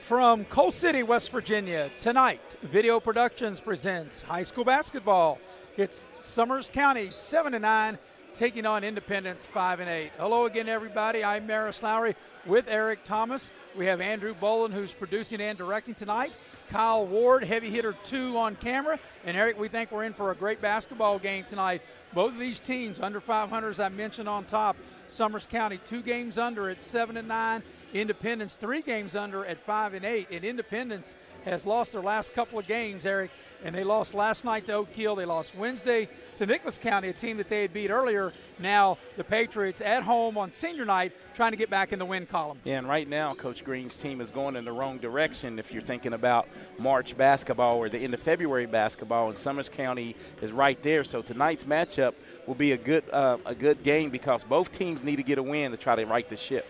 From Coal City, West Virginia, tonight, Video Productions presents high school basketball. It's Summers County 7-9 taking on Independence 5-8. Hello again, everybody. I'm Maris Lowry with Eric Thomas. We have Andrew Boland, who's producing and directing tonight. Kyle Ward, heavy hitter 2 on camera. And Eric, we think we're in for a great basketball game tonight. Both of these teams under 500, as I mentioned on top. Summers County 2 games under at 7-9. Independence 3 games under at 5-8. And Independence has lost their last couple of games, Eric, and they lost last night to Oak Hill. They lost Wednesday to Nicholas County, a team that they had beat earlier. Now the Patriots at home on senior night trying to get back in the win column. Yeah, and right now Coach Green's team is going in the wrong direction if you're thinking about March basketball or the end of February basketball, and Summers County is right there. So tonight's matchup will be a good game because both teams need to get a win to try to right the ship.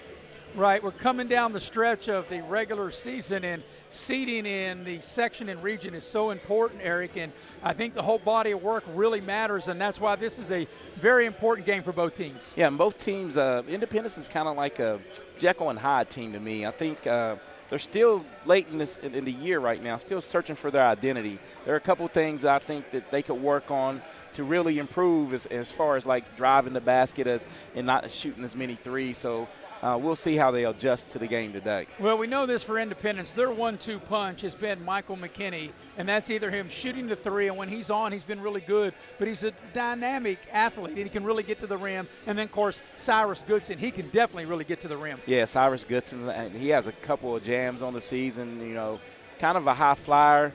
Right, we're coming down the stretch of the regular season, and seeding in the section and region is so important, Eric, and I think the whole body of work really matters, and that's why this is a very important game for both teams. Yeah, and both teams, Independence is kind of like a Jekyll and Hyde team to me. I think they're still late in the year right now, still searching for their identity. There are a couple things I think that they could work on to really improve as far as like driving the basket and not shooting as many threes. So we'll see how they adjust to the game today. Well, we know this for Independence. Their 1-2 punch has been Michael McKinney, and that's either him shooting the three, and when he's on, he's been really good. But he's a dynamic athlete, and he can really get to the rim. And then, of course, Cyrus Goodson, he can definitely really get to the rim. Yeah, Cyrus Goodson, he has a couple of jams on the season, kind of a high flyer.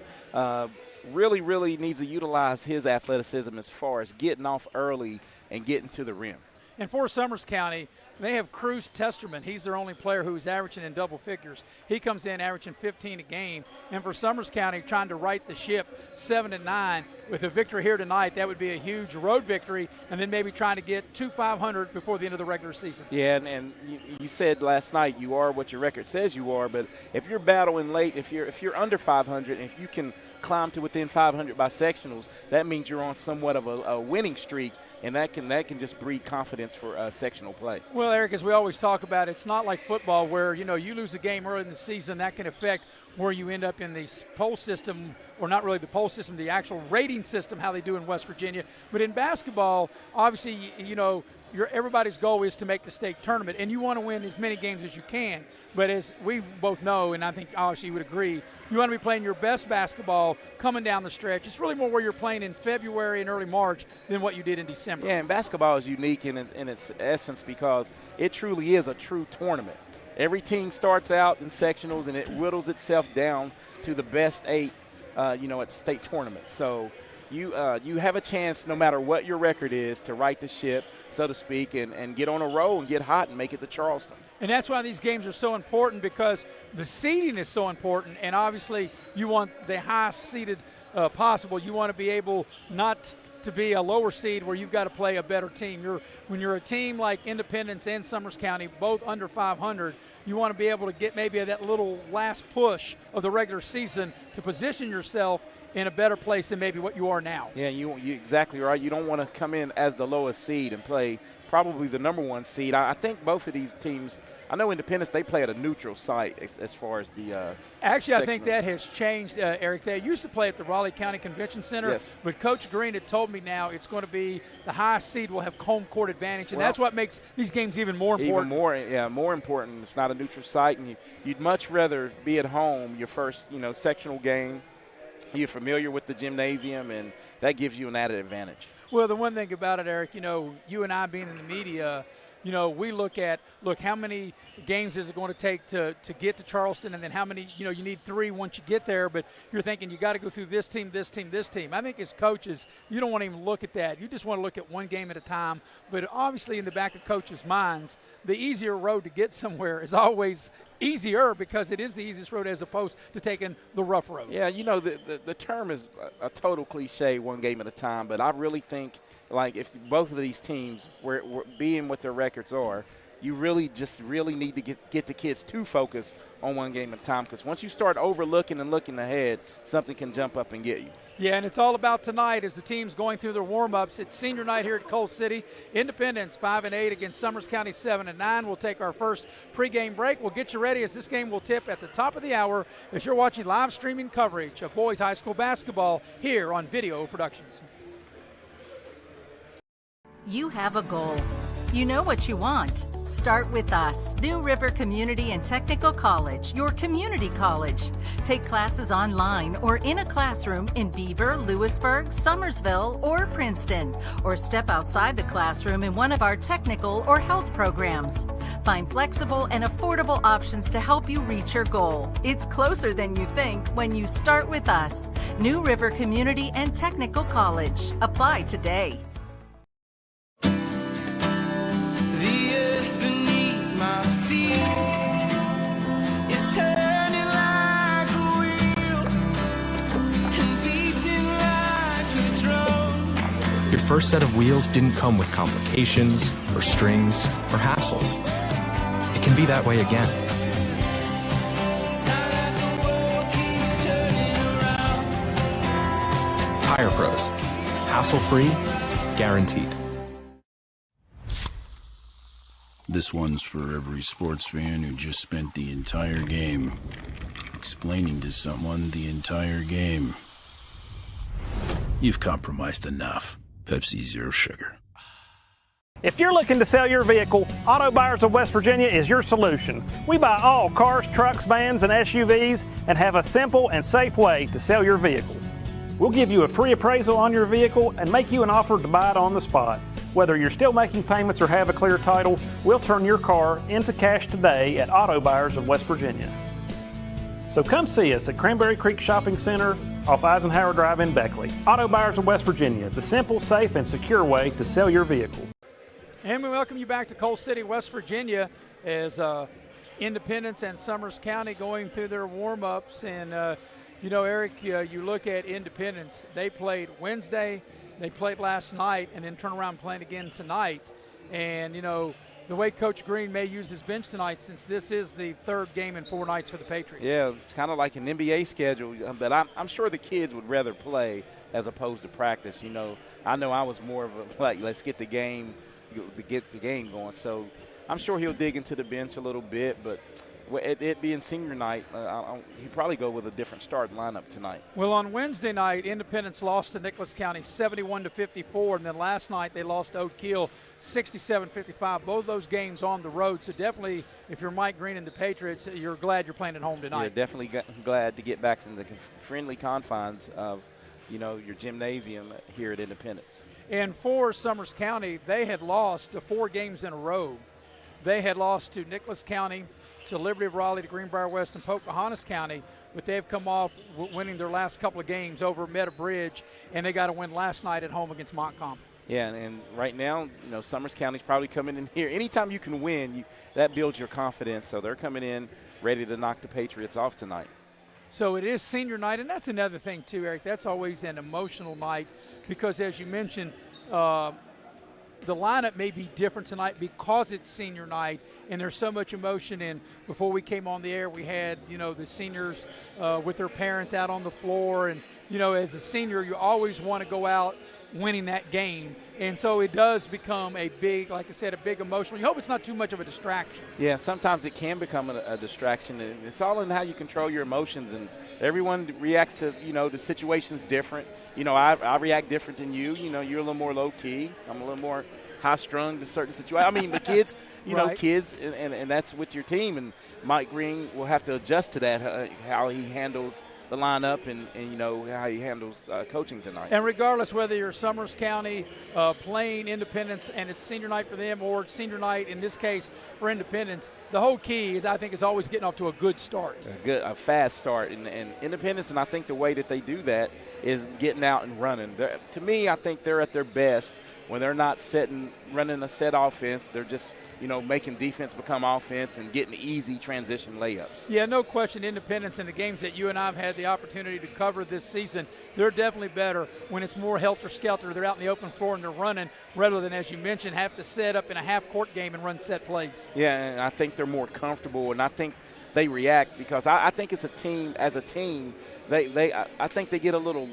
Really needs to utilize his athleticism as far as getting off early and getting to the rim. And for Summers County, they have Cruz Testerman. He's their only player who's averaging in double figures. He comes in averaging 15 a game. And for Summers County, trying to right the ship 7-9 with a victory here tonight, that would be a huge road victory, and then maybe trying to get to 500 before the end of the regular season. Yeah, and you said last night you are what your record says you are, but if you're battling late, if you're under 500, and if you can climb to within 500 by sectionals, that means you're on somewhat of a winning streak, and that can just breed confidence for sectional play. Well, Eric, as we always talk about, it's not like football where, you lose a game early in the season. That can affect where you end up in the poll system, or not really the poll system, the actual rating system, how they do in West Virginia. But in basketball, obviously, everybody's goal is to make the state tournament, and you want to win as many games as you can. But as we both know, and I think obviously you would agree, you want to be playing your best basketball coming down the stretch. It's really more where you're playing in February and early March than what you did in December. Yeah, and basketball is unique in its essence because it truly is a true tournament. Every team starts out in sectionals, and it whittles itself down to the best 8, at state tournaments. So you have a chance, no matter what your record is, to right the ship, so to speak, and get on a roll and get hot and make it to Charleston. And that's why these games are so important, because the seeding is so important, and obviously you want the highest seeded possible. You want to be able not to be a lower seed where you've got to play a better team. When you're a team like Independence and Summers County, both under 500, you want to be able to get maybe that little last push of the regular season to position yourself in a better place than maybe what you are now. Yeah, you're exactly right. You don't want to come in as the lowest seed and play probably the number 1 seed. I think both of these teams, I know Independence, they play at a neutral site as far as the Actually, I think that has changed, Eric. They used to play at the Raleigh County Convention Center, yes, but Coach Green had told me now it's going to be the highest seed will have home court advantage, and that's what makes these games even more important. More important. It's not a neutral site, and you'd much rather be at home your first, sectional game. You're familiar with the gymnasium, and that gives you an added advantage. Well, the one thing about it, Eric, you and I being in the media, we look at, how many games is it going to take to get to Charleston, and then how many, you need 3 once you get there, but you're thinking you got to go through this team, this team, this team. I think as coaches, you don't want to even look at that. You just want to look at one game at a time, but obviously in the back of coaches' minds, the easier road to get somewhere is always easier because it is the easiest road as opposed to taking the rough road. Yeah, the term is a total cliche, one game at a time, but I really think, like, if both of these teams were being what their records are, you really need to get the kids to focus on one game at a time, because once you start overlooking and looking ahead, something can jump up and get you. Yeah, and it's all about tonight as the team's going through their warm-ups. It's senior night here at Coal City. Independence 5-8 against Summers County 7-9. We'll take our first pregame break. We'll get you ready as this game will tip at the top of the hour as you're watching live streaming coverage of boys high school basketball here on Video Productions. You have a goal. You know what you want. Start with us, New River Community and Technical College, your community college. Take classes online or in a classroom in Beaver, Lewisburg, Summersville, or Princeton, or step outside the classroom in one of our technical or health programs. Find flexible and affordable options to help you reach your goal. It's closer than you think when you start with us, New River Community and Technical College. Apply today. My feet is turning like a wheel and beating like a drum. Your first set of wheels didn't come with complications or strings or hassles. It can be that way again. Tire Pros. Hassle-free, guaranteed. This one's for every sports fan who just spent the entire game explaining to someone the entire game. You've compromised enough. Pepsi Zero Sugar. If you're looking to sell your vehicle, Auto Buyers of West Virginia is your solution. We buy all cars, trucks, vans, and SUVs and have a simple and safe way to sell your vehicle. We'll give you a free appraisal on your vehicle and make you an offer to buy it on the spot. Whether you're still making payments or have a clear title, we'll turn your car into cash today at Auto Buyers of West Virginia. So come see us at Cranberry Creek Shopping Center off Eisenhower Drive in Beckley. Auto Buyers of West Virginia, the simple, safe, and secure way to sell your vehicle. And we welcome you back to Coal City, West Virginia, as Independence and Summers County going through their warm-ups. And, you know, Eric, you look at Independence. They played Wednesday, they played last night, and then turn around playing again tonight. And, you know, the way Coach Green may use his bench tonight, since this is the third game in 4 nights for the Patriots. Yeah, it's kind of like an NBA schedule, but I'm sure the kids would rather play as opposed to practice. You know I was more of a, like, let's get the game going. So I'm sure he'll dig into the bench a little bit, but it being senior night, he'd probably go with a different start lineup tonight. Well, on Wednesday night, Independence lost to Nicholas County 71-54, and then last night they lost to Oak Hill 67-55. Both those games on the road. So definitely, if you're Mike Green and the Patriots, you're glad you're playing at home tonight. Yeah, definitely glad to get back in the friendly confines of, you know, your gymnasium here at Independence. And for Summers County, they had lost 4 games in a row. They had lost to Nicholas County, to Liberty of Raleigh, to Greenbrier West, and Pocahontas County, but they've come off winning their last couple of games over Meta Bridge, and they got a win last night at home against Montcalm. Yeah, and right now, you know, Summers County's probably coming in here. Anytime you can win, that builds your confidence, so they're coming in ready to knock the Patriots off tonight. So it is senior night, and that's another thing too, Eric. That's always an emotional night because, as you mentioned, the lineup may be different tonight because it's senior night and there's so much emotion. And before we came on the air, we had, you know, the seniors with their parents out on the floor. And, you know, as a senior, you always want to go out winning that game. And so it does become a big, like I said, a big emotional. You hope it's not too much of a distraction. Yeah, sometimes it can become a distraction. And it's all in how you control your emotions. And everyone reacts to, you know, the situation's different. You know, I react different than you. You know, you're a little more low-key. I'm a little more high-strung to certain situations. I mean, the kids, you know, kids, and that's with your team. And Mike Green will have to adjust to that, how he handles the lineup and you know, how he handles coaching tonight. And regardless whether you're Summers County playing Independence and it's senior night for them or it's senior night, in this case, for Independence, the whole key is, I think, is always getting off to a good start. A fast start. And Independence, and I think the way that they do that is getting out and running. To me, I think they're at their best when they're not running a set offense. They're just making defense become offense and getting easy transition layups. Yeah, no question. Independence in the games that you and I have had the opportunity to cover this season, they're definitely better when it's more helter-skelter. They're out in the open floor and they're running rather than, as you mentioned, have to set up in a half-court game and run set plays. Yeah, and I think they're more comfortable, and I think they react because I think it's a team. As a team, I think they get a little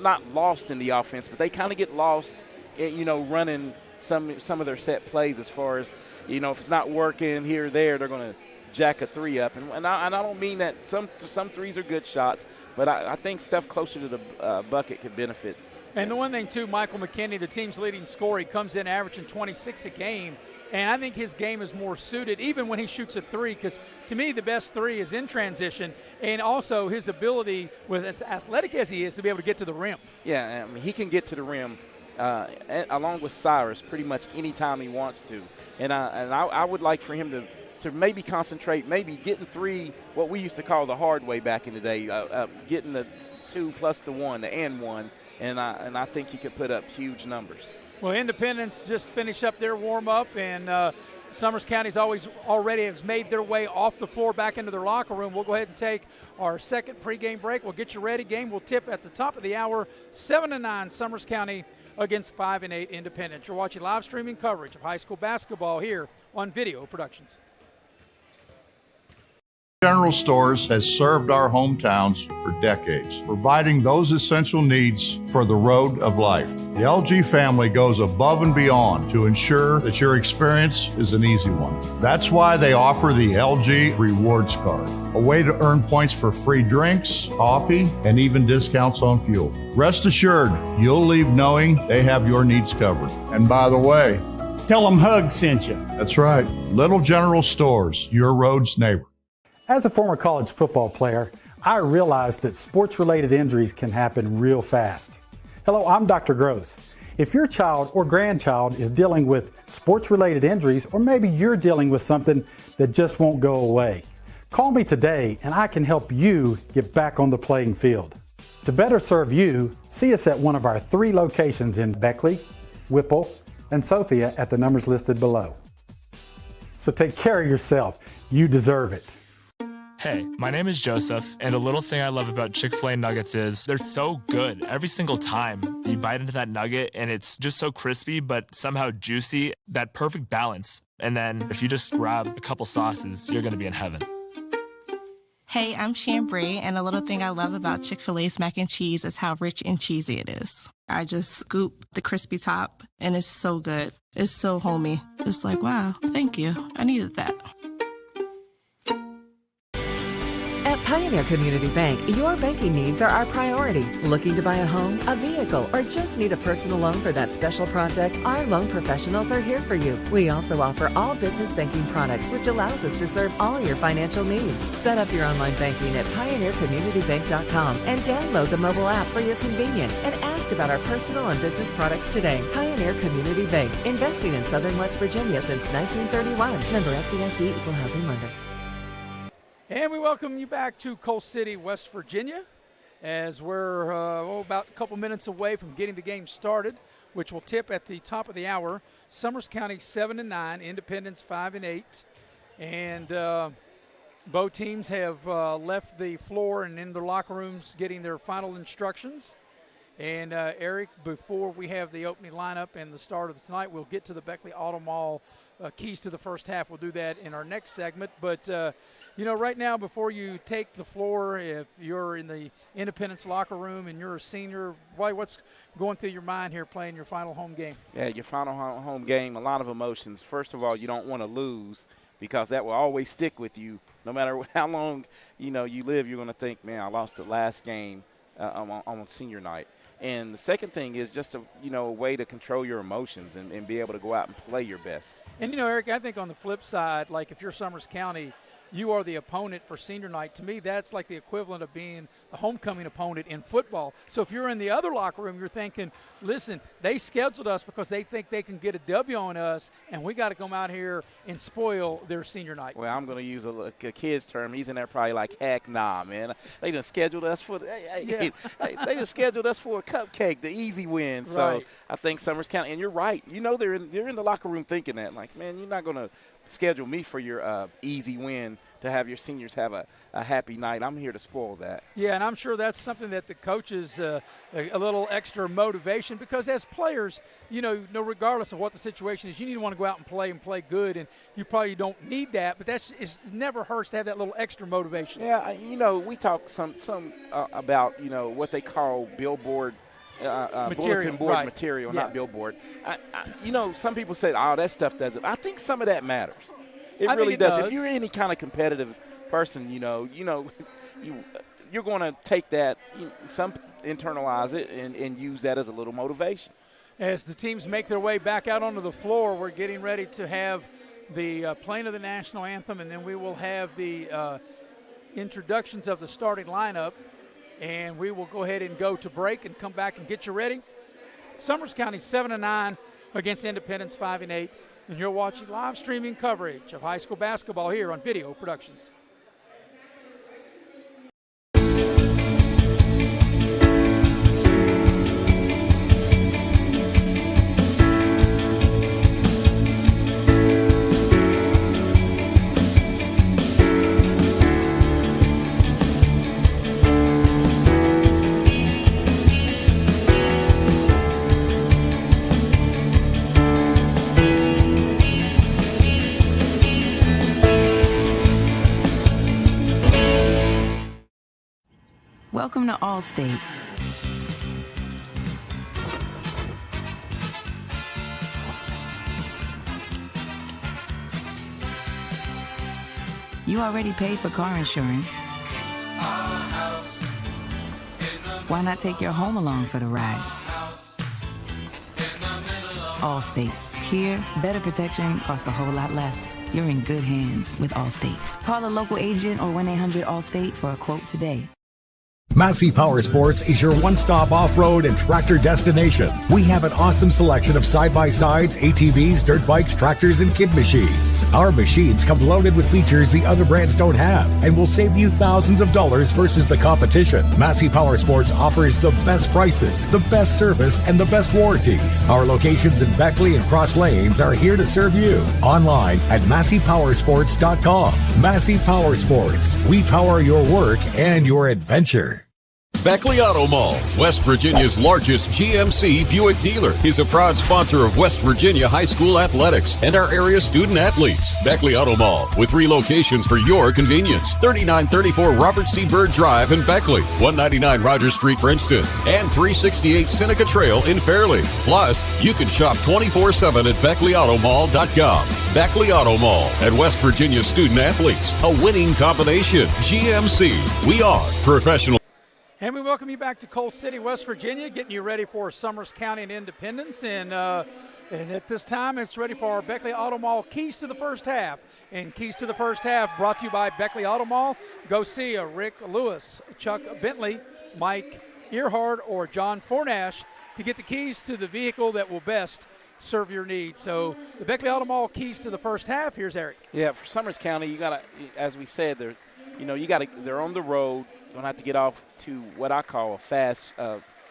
not lost in the offense, but they kind of get lost in, running some of their set plays as far as, if it's not working here or there, they're going to jack a three up. And I don't mean that some threes are good shots, but I think stuff closer to the bucket could benefit. And the one thing, too, Michael McKinney, the team's leading scorer, he comes in averaging 26 a game. And I think his game is more suited even when he shoots a three, because to me the best three is in transition, and also his ability, with as athletic as he is, to be able to get to the rim. Yeah, I mean, he can get to the rim along with Cyrus pretty much anytime he wants to. And I would like for him to maybe concentrate, maybe getting three, what we used to call the hard way back in the day, getting the 2 plus the 1, the and 1, and I think he could put up huge numbers. Well, Independence just finished up their warm-up, and Summers County's already has made their way off the floor back into their locker room. We'll go ahead and take our second pregame break. We'll get you ready. Game will tip at the top of the hour, 7-9, Summers County against 5-8 Independence. You're watching live streaming coverage of high school basketball here on Video Productions. General Stores has served our hometowns for decades, providing those essential needs for the road of life. The LG family goes above and beyond to ensure that your experience is an easy one. That's why they offer the LG Rewards Card, a way to earn points for free drinks, coffee, and even discounts on fuel. Rest assured, you'll leave knowing they have your needs covered. And by the way, tell them Hug sent you. That's right. Little General Stores, your road's neighbor. As a former college football player, I realized that sports-related injuries can happen real fast. Hello, I'm Dr. Gross. If your child or grandchild is dealing with sports-related injuries, or maybe you're dealing with something that just won't go away, call me today and I can help you get back on the playing field. To better serve you, see us at one of our 3 locations in Beckley, Whipple, and Sophia at the numbers listed below. So take care of yourself. You deserve it. Hey, my name is Joseph, and a little thing I love about Chick-fil-A nuggets is they're so good every single time. You bite into that nugget, and it's just so crispy, but somehow juicy, that perfect balance. And then if you just grab a couple sauces, you're going to be in heaven. Hey, I'm Chambray, and a little thing I love about Chick-fil-A's mac and cheese is how rich and cheesy it is. I just scoop the crispy top, and it's so good. It's so homey. It's like, wow, thank you. I needed that. At Pioneer Community Bank, your banking needs are our priority. Looking to buy a home, a vehicle, or just need a personal loan for that special project? Our loan professionals are here for you. We also offer all business banking products, which allows us to serve all your financial needs. Set up your online banking at pioneercommunitybank.com and download the mobile app for your convenience and ask about our personal and business products today. Pioneer Community Bank, investing in Southern West Virginia since 1931. Member FDIC, Equal Housing Lender. And we welcome you back to Coal City, West Virginia, as we're about a couple minutes away from getting the game started, which will tip at the top of the hour. Summers County 7-9, Independence 5-8, and both teams have left the floor and in their locker rooms getting their final instructions. And Eric, before we have the opening lineup and the start of tonight, we'll get to the Beckley Auto Mall keys to the first half. We'll do that in our next segment, but. Right now, before you take the floor, if you're in the Independence locker room and you're a senior, what's going through your mind here playing your final home game? Yeah, your final home game, a lot of emotions. First of all, you don't want to lose because that will always stick with you. No matter how long, you live, you're going to think, man, I lost the last game on senior night. And the second thing is just a way to control your emotions and be able to go out and play your best. And, Eric, I think on the flip side, like if you're Summers County, you are the opponent for senior night. To me, that's like the equivalent of being the homecoming opponent in football. So if you're in the other locker room, you're thinking, listen, they scheduled us because they think they can get a W on us, and we got to come out here and spoil their senior night. Well, I'm going to use a kid's term. He's in there probably like, heck nah, man. They just scheduled us for they just scheduled us for a cupcake, the easy win. So Right. I think Summers County, and you're right. You know they're in the locker room thinking that, like, man, you're not going to schedule me for your easy win to have your seniors have a happy night. I'm here to spoil that. Yeah, and I'm sure that's something that the coaches, a little extra motivation, because as players, regardless of what the situation is, you need to want to go out and play good, and you probably don't need that, but it never hurts to have that little extra motivation. Yeah, we talk some about, what they call billboard bulletin board right. material, Yeah. not billboard. Some people say, oh, that stuff doesn't. I think some of that matters. It really does. If you're any kind of competitive person, you're going to take that, some internalize it and use that as a little motivation. As the teams make their way back out onto the floor, we're getting ready to have the playing of the national anthem, and then we will have the introductions of the starting lineup, and we will go ahead and go to break and come back and get you ready. Summers County 7-9 against Independence 5-8. And you're watching live streaming coverage of high school basketball here on Video Productions. Welcome to Allstate. You already paid for car insurance. Why not take your home along for the ride? Allstate. Here, better protection costs a whole lot less. You're in good hands with Allstate. Call a local agent or 1-800-ALLSTATE for a quote today. Massey Power Sports is your one-stop off-road and tractor destination. We have an awesome selection of side-by-sides, ATVs, dirt bikes, tractors, and kid machines. Our machines come loaded with features the other brands don't have and will save you thousands of dollars versus the competition. Massey Power Sports offers the best prices, the best service, and the best warranties. Our locations in Beckley and Cross Lanes are here to serve you. Online at MasseyPowersports.com. Massey Power Sports. We power your work and your adventure. Beckley Auto Mall, West Virginia's largest GMC Buick dealer, is a proud sponsor of West Virginia high school athletics and our area student athletes. Beckley Auto Mall, with 3 locations for your convenience: 3934 Robert C. Byrd Drive in Beckley, 199 Rogers Street, Princeton, and 368 Seneca Trail in Fairleigh. Plus, you can shop 24/7 at BeckleyAutomall.com. Beckley Auto Mall and West Virginia student athletes, a winning combination. GMC, we are professional. And we welcome you back to Coal City, West Virginia, getting you ready for Summers County and Independence. And at this time, it's ready for our Beckley Auto Mall Keys to the First Half. And Keys to the First Half brought to you by Beckley Auto Mall. Go see Rick Lewis, Chuck Bentley, Mike Earhart, or John Fornash to get the keys to the vehicle that will best serve your needs. So the Beckley Auto Mall Keys to the First Half. Here's Eric. Yeah, for Summers County, you got to, as we said, they're on the road. Going to have to get off to what I call a fast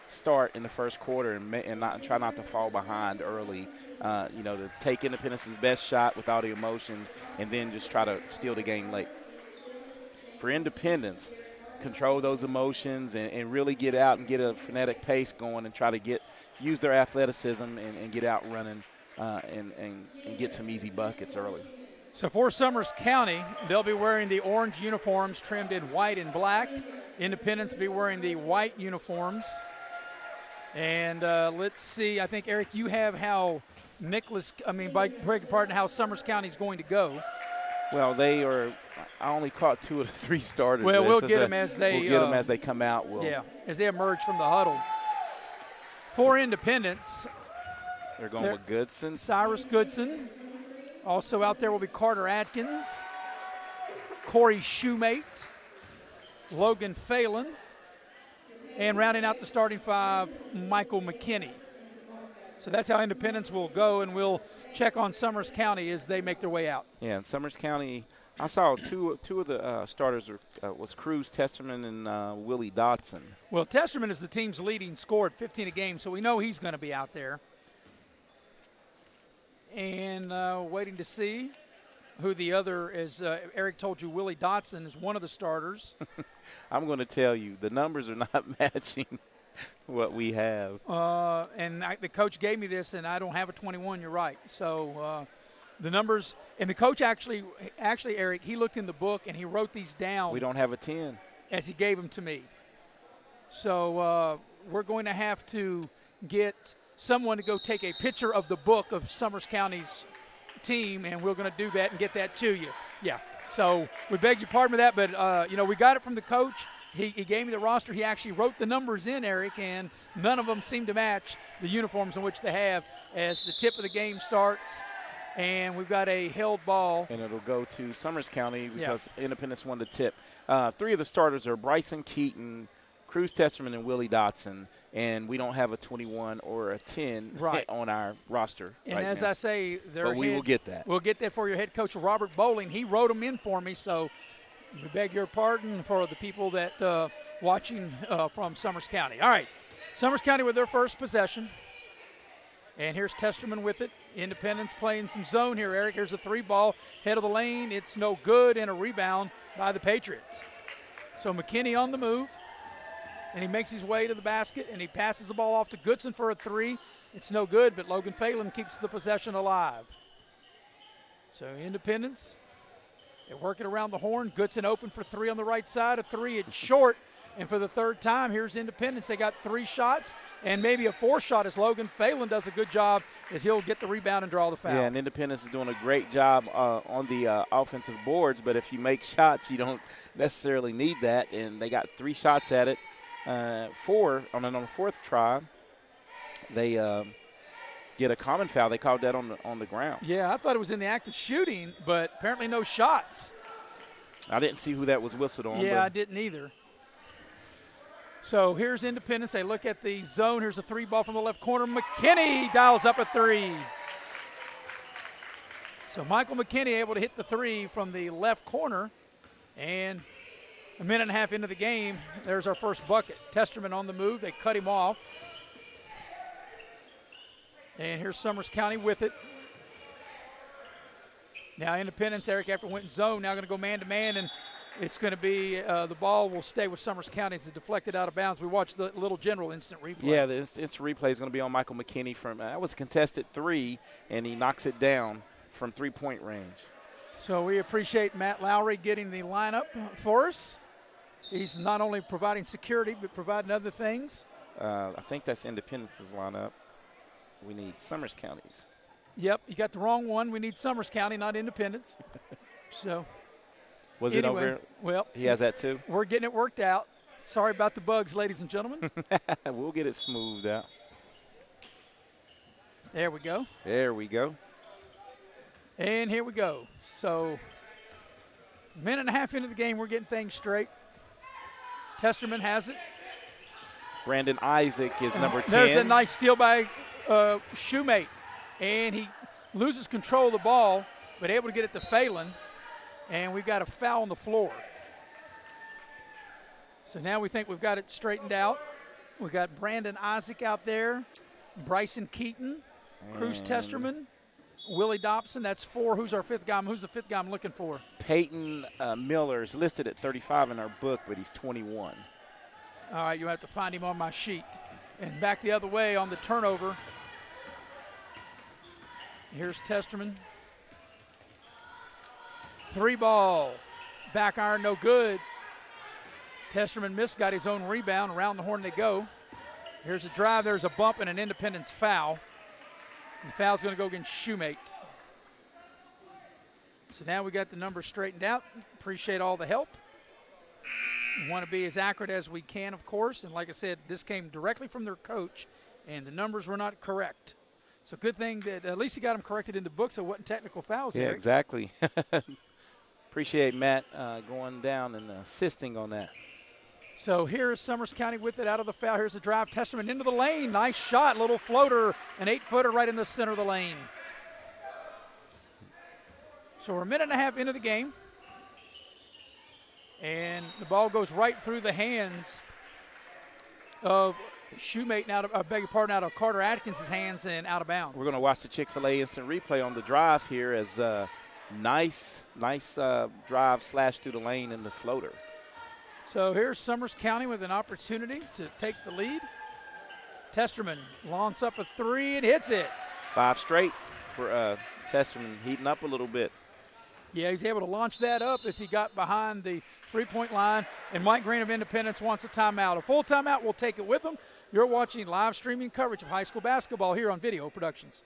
start in the first quarter and try not to fall behind early, to take Independence's best shot with all the emotion and then just try to steal the game late. For Independence, control those emotions and really get out and get a frenetic pace going and try to use their athleticism and get out running and get some easy buckets early. So for Summers County, they'll be wearing the orange uniforms trimmed in white and black. Independence will be wearing the white uniforms. And let's see, I think, Eric, you have how how Summers County is going to go. Well, I only caught 2 of the 3 starters. Well, we'll get them as they come out. As they emerge from the huddle. For Independence, they're going with Goodson. Cyrus Goodson. Also out there will be Carter Atkins. Corey Shoemate, Logan Phelan, and rounding out the starting five, Michael McKinney. So that's how Independence will go, and we'll check on Summers County as they make their way out. Yeah, in Summers County, I saw two of the starters was Cruz Testerman and Willie Dotson. Well, Testerman is the team's leading scorer at 15 a game, so we know he's going to be out there. And waiting to see who the other is. Eric told you Willie Dotson is one of the starters. I'm going to tell you, the numbers are not matching what we have. And the coach gave me this, and I don't have a 21. You're right. So the numbers, and the coach actually, Eric, he looked in the book and he wrote these down. We don't have a 10. As he gave them to me. So we're going to have to get someone to go take a picture of the book of Summers County's team, and we're going to do that and get that to you. Yeah. So we beg your pardon for that, but, we got it from the coach. He gave me the roster. He actually wrote the numbers in, Eric, and none of them seem to match the uniforms in which they have as the tip of the game starts. And we've got a held ball. And it'll go to Summers County because Independence won the tip. Three of the starters are Bryson Keaton, Cruz Testerman, and Willie Dotson. And we don't have a 21 or a 10 on our roster and right as now. I say, we will get that. We'll get that for your head coach, Robert Bowling. He wrote them in for me, so we beg your pardon for the people that watching from Summers County. All right, Summers County with their first possession. And here's Testerman with it. Independence playing some zone here, Eric. Here's a 3-ball, head of the lane. It's no good, and a rebound by the Patriots. So McKinney on the move. And he makes his way to the basket, and he passes the ball off to Goodson for a 3. It's no good, but Logan Phelan keeps the possession alive. So Independence, they're working around the horn. Goodson open for 3 on the right side. A 3, it's short. And for the third time, here's Independence. They got 3 shots and maybe a 4th shot as Logan Phelan does a good job as he'll get the rebound and draw the foul. Yeah, and Independence is doing a great job on the offensive boards, but if you make shots, you don't necessarily need that. And they got 3 shots at it. 4 on the 4th try, they get a common foul. They called that on the ground. Yeah, I thought it was in the act of shooting, but apparently no shots. I didn't see who that was whistled on. Yeah, I didn't either. So here's Independence. They look at the zone. Here's a 3-ball from the left corner. McKinney dials up a 3. So Michael McKinney able to hit the 3 from the left corner, and a minute and a half into the game, there's our first bucket. Testerman on the move. They cut him off. And here's Summers County with it. Now Independence, Eric, after went in zone, now going to go man-to-man, and it's going to be the ball will stay with Summers County as it's deflected out of bounds. We watched the Little General instant replay. Yeah, the instant replay is going to be on Michael McKinney. That was a contested 3, and he knocks it down from 3-point range. So we appreciate Matt Lowry getting the lineup for us. He's not only providing security, but providing other things. I think that's Independence's lineup. We need Summers County's. Yep, you got the wrong one. We need Summers County, not Independence. So, was it over? Well, he has that too. We're getting it worked out. Sorry about the bugs, ladies and gentlemen. We'll get it smoothed out. There we go. There we go. And here we go. So, minute and a half into the game, we're getting things straight. Testerman has it. Brandon Isaac is number 10. There's a nice steal by Shoemate. And he loses control of the ball, but able to get it to Phelan. And we've got a foul on the floor. So now we think we've got it straightened out. We've got Brandon Isaac out there, Bryson Keaton, Cruz Testerman, Willie Dobson. That's 4. Who's our 5th guy? Who's the 5th guy I'm looking for? Peyton Miller is listed at 35 in our book, but he's 21. All right, you have to find him on my sheet. And back the other way on the turnover. Here's Testerman. 3-ball. Back iron, no good. Testerman missed, got his own rebound. Around the horn they go. Here's a drive. There's a bump and an Independence foul. And the foul's going to go against Shoemate. So now we got the numbers straightened out. Appreciate all the help. We want to be as accurate as we can, of course. And like I said, this came directly from their coach, and the numbers were not correct. So good thing that at least he got them corrected in the book so it wasn't technical fouls. Yeah, Eric. exactly. appreciate Matt going down and assisting on that. So here's Summers County with it out of the foul. Here's a drive. Testerman into the lane. Nice shot. Little floater. An 8-footer right in the center of the lane. So we're a minute and a half into the game. And the ball goes right through the hands of Shoemate, out of Carter Atkins' hands and out of bounds. We're going to watch the Chick-fil-A instant replay on the drive here as nice drive slash through the lane in the floater. So here's Summers County with an opportunity to take the lead. Testerman launches up a 3 and hits it. 5 straight for Testerman, heating up a little bit. Yeah, he's able to launch that up as he got behind the three-point line. And Mike Green of Independence wants a timeout. A full timeout, we'll take it with him. You're watching live streaming coverage of high school basketball here on Video Productions.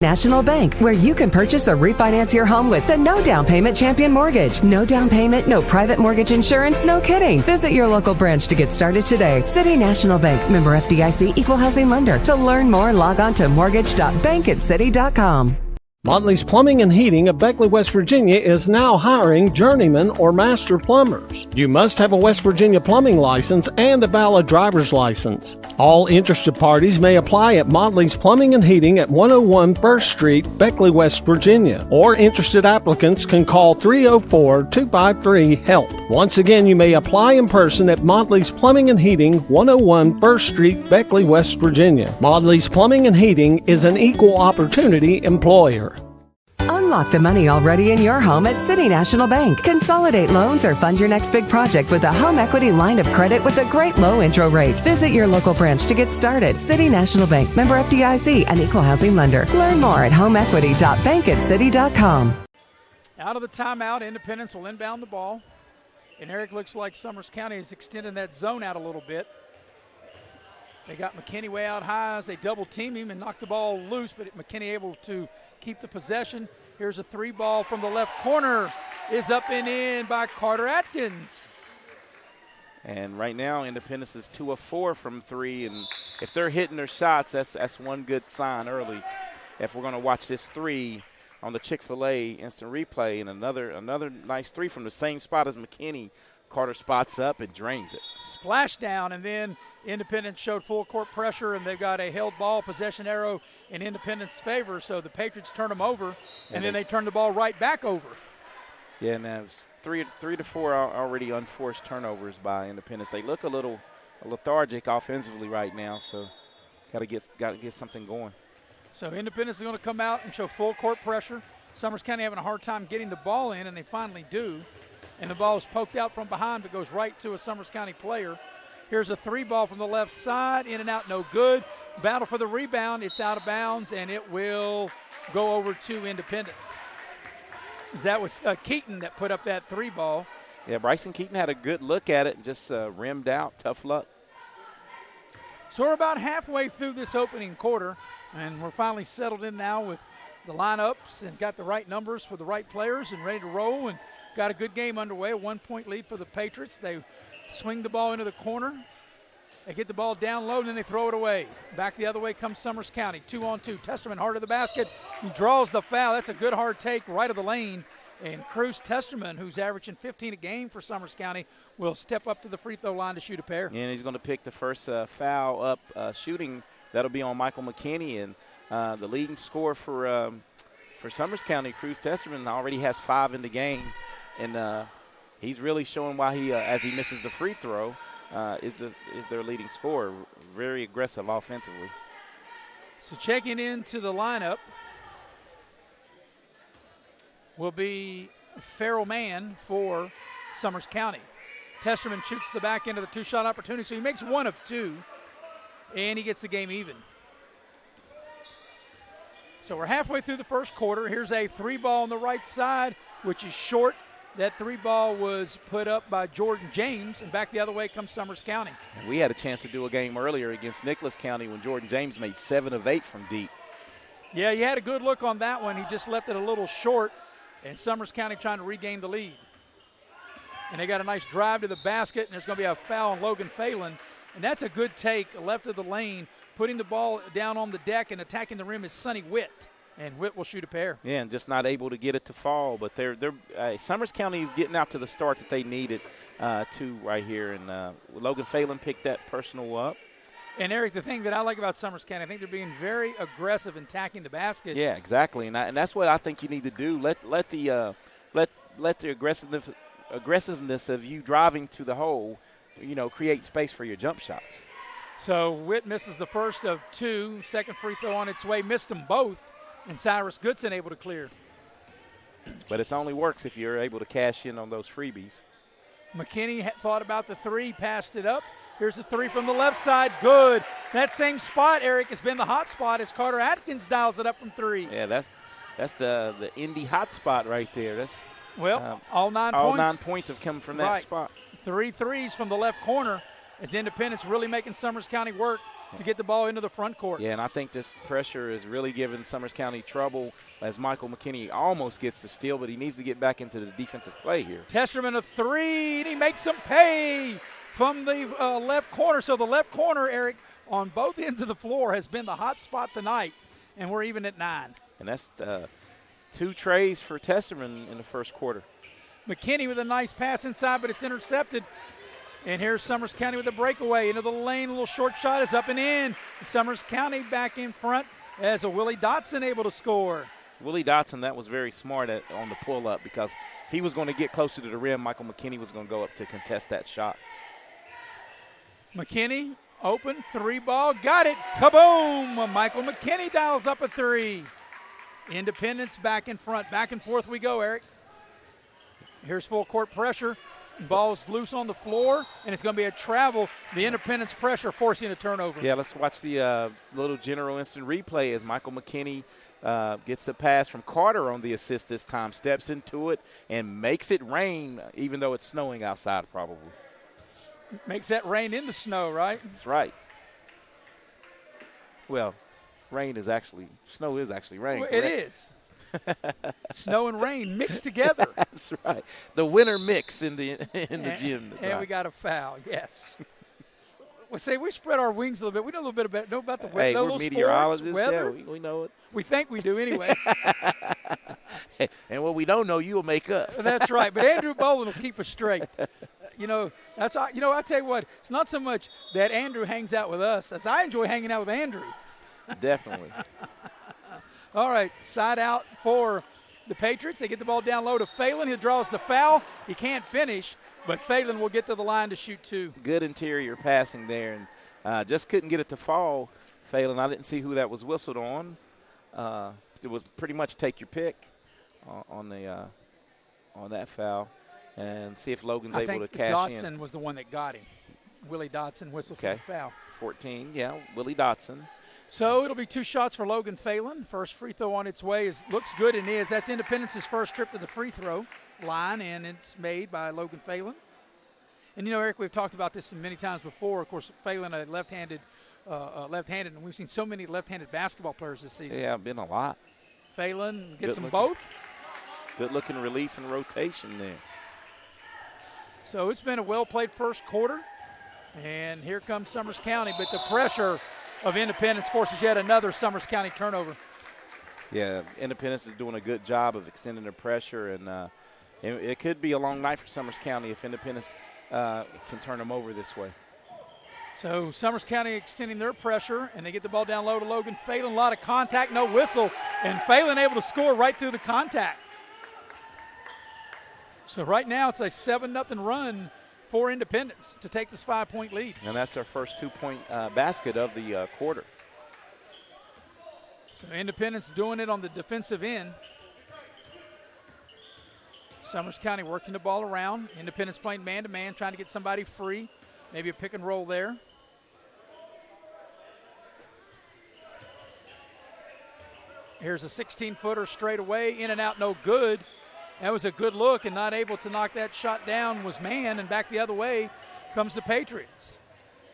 National Bank, where you can purchase or refinance your home with the no down payment Champion Mortgage. No down payment, no private mortgage insurance, no kidding. Visit your local branch to get started today. City National Bank, member FDIC, equal housing lender. To learn more, log on to mortgage.bankatcity.com. Motley's Plumbing and Heating of Beckley, West Virginia is now hiring journeyman or master plumbers. You must have a West Virginia plumbing license and a valid driver's license. All interested parties may apply at Motley's Plumbing and Heating at 101 First Street, Beckley, West Virginia. Or interested applicants can call 304-253-HELP. Once again, you may apply in person at Motley's Plumbing and Heating, 101 First Street, Beckley, West Virginia. Motley's Plumbing and Heating is an equal opportunity employer. Unlock the money already in your home at City National Bank. Consolidate loans or fund your next big project with a home equity line of credit with a great low intro rate. Visit your local branch to get started. City National Bank, member FDIC, an equal housing lender. Learn more at homeequity.bankatcity.com. Out of the timeout, Independence will inbound the ball. And Eric, looks like Summers County is extending that zone out a little bit. They got McKinney way out high as they double team him and knock the ball loose, but McKinney able to keep the possession. Here's a 3 ball from the left corner. Is up and in by Carter Atkins. And right now, Independence is 2 of 4 from 3, and if they're hitting their shots, that's one good sign early. If we're going to watch this 3 on the Chick-fil-A instant replay, and another nice 3 from the same spot as McKinney, Carter spots up and drains it. Splash down, and then Independence showed full court pressure, and they've got a held ball possession arrow in Independence's favor, so the Patriots turn them over, and then they turn the ball right back over. Yeah, and that was 3 to 4 already unforced turnovers by Independence. They look a little lethargic offensively right now, so got to get something going. So Independence is going to come out and show full court pressure. Summers County having a hard time getting the ball in, and they finally do. And the ball is poked out from behind, but goes right to a Summers County player. Here's a 3 ball from the left side, in and out, no good. Battle for the rebound, it's out of bounds, and it will go over to Independence. That was Keaton that put up that 3 ball. Yeah, Bryson Keaton had a good look at it and just rimmed out. Tough luck. So we're about halfway through this opening quarter, and we're finally settled in now with the lineups and got the right numbers for the right players and ready to roll, and got a good game underway, a 1-point lead for the Patriots. They swing the ball into the corner. They get the ball down low, and then they throw it away. Back the other way comes Summers County, 2-on-2. Testerman hard of the basket. He draws the foul. That's a good hard take right of the lane. And Cruz Testerman, who's averaging 15 a game for Summers County, will step up to the free throw line to shoot a pair. And he's going to pick the first foul up shooting. That'll be on Michael McKinney. And the leading scorer for Summers County, Cruz Testerman, already has 5 in the game. And he's really showing why he, as he misses the free throw, is their leading scorer. Very aggressive offensively. So checking into the lineup will be Farrell Mann for Summers County. Testerman shoots the back end of the 2-shot opportunity, so he makes 1 of 2, and he gets the game even. So we're halfway through the first quarter. Here's a 3 ball on the right side, which is short. That 3 ball was put up by Jordan James, and back the other way comes Summers County. And we had a chance to do a game earlier against Nicholas County when Jordan James made 7 of 8 from deep. Yeah, you had a good look on that one. He just left it a little short, and Summers County trying to regain the lead. And they got a nice drive to the basket, and there's going to be a foul on Logan Phelan. And that's a good take left of the lane. Putting the ball down on the deck and attacking the rim is Sonny Witt. and Witt will shoot a pair. Yeah, and just not able to get it to fall. But Summers County is getting out to the start that they needed to right here. And Logan Phelan picked that personal up. And, Eric, the thing that I like about Summers County, I think they're being very aggressive in attacking the basket. Yeah, exactly. And that's what I think you need to do. Let the aggressiveness of you driving to the hole, create space for your jump shots. So Witt misses the first of two. Second free throw on its way. Missed them both. And Cyrus Goodson able to clear. But it only works if you're able to cash in on those freebies. McKinney thought about the three, passed it up. Here's a three from the left side. Good. That same spot, Eric, has been the hot spot as Carter Atkins dials it up from three. Yeah, that's the Indy hot spot right there. That's all 9 points. All 9 points have come from that spot. 3 threes from the left corner as Independence really making Summers County work to get the ball into the front court. Yeah, and I think this pressure is really giving Summers County trouble as Michael McKinney almost gets the steal, but he needs to get back into the defensive play here. Testerman a three, and he makes them pay from the left corner. So the left corner, Eric, on both ends of the floor has been the hot spot tonight, and we're even at 9. And that's 2 trays for Testerman in the first quarter. McKinney with a nice pass inside, but it's intercepted. And here's Summers County with a breakaway into the lane. A little short shot is up and in. Summers County back in front as a Willie Dotson able to score. Willie Dotson, that was very smart on the pull-up because if he was going to get closer to the rim, Michael McKinney was going to go up to contest that shot. McKinney, open, 3 ball, got it, kaboom! Michael McKinney dials up a 3. Independence back in front. Back and forth we go, Eric. Here's full court pressure. Ball's loose on the floor, and it's going to be a travel. The Independence pressure forcing a turnover. Yeah, let's watch the little general instant replay as Michael McKinney gets the pass from Carter on the assist this time, steps into it, and makes it rain, even though it's snowing outside probably. Makes that rain into snow, right? That's right. Well, snow is actually rain. Well, it is. Snow and rain mixed together. That's right. The winter mix in the gym. And we got a foul, yes. We spread our wings a little bit. We know a little bit about the weather. Hey, we're meteorologists. Weather. Yeah, we know it. We think we do anyway. And what we don't know, you will make up. That's right. But Andrew Bolin will keep us straight. I tell you what, it's not so much that Andrew hangs out with us as I enjoy hanging out with Andrew. Definitely. All right, side out for the Patriots. They get the ball down low to Phelan. He draws the foul. He can't finish, but Phelan will get to the line to shoot 2. Good interior passing there, and just couldn't get it to fall. Phelan, I didn't see who that was whistled on. It was pretty much take your pick on that foul, and see if Logan's able to cash in. Dotson was the one that got him. Willie Dotson whistled for the foul. 14, yeah, Willie Dotson. So it'll be 2 shots for Logan Phelan. First free throw on its way looks good and is. That's Independence's first trip to the free throw line, and it's made by Logan Phelan. And, Eric, we've talked about this many times before. Of course, Phelan, a left-handed, and we've seen so many left-handed basketball players this season. Yeah, been a lot. Phelan gets them both. Good-looking release and rotation there. So it's been a well-played first quarter. And here comes Summers County, but the pressure of Independence forces yet another Summers County turnover. Yeah, Independence is doing a good job of extending their pressure, and it could be a long night for Summers County if Independence can turn them over this way. So Summers County extending their pressure, and they get the ball down low to Logan Phelan. A lot of contact, no whistle, and Phelan able to score right through the contact. So right now it's a 7-0 run for Independence to take this 5-point lead. And that's their first 2-point basket of the quarter. So Independence doing it on the defensive end. Summers County working the ball around. Independence playing man-to-man, trying to get somebody free. Maybe a pick and roll there. Here's a 16-footer straight away, in and out, no good. That was a good look, and not able to knock that shot down was man, and back the other way comes the Patriots.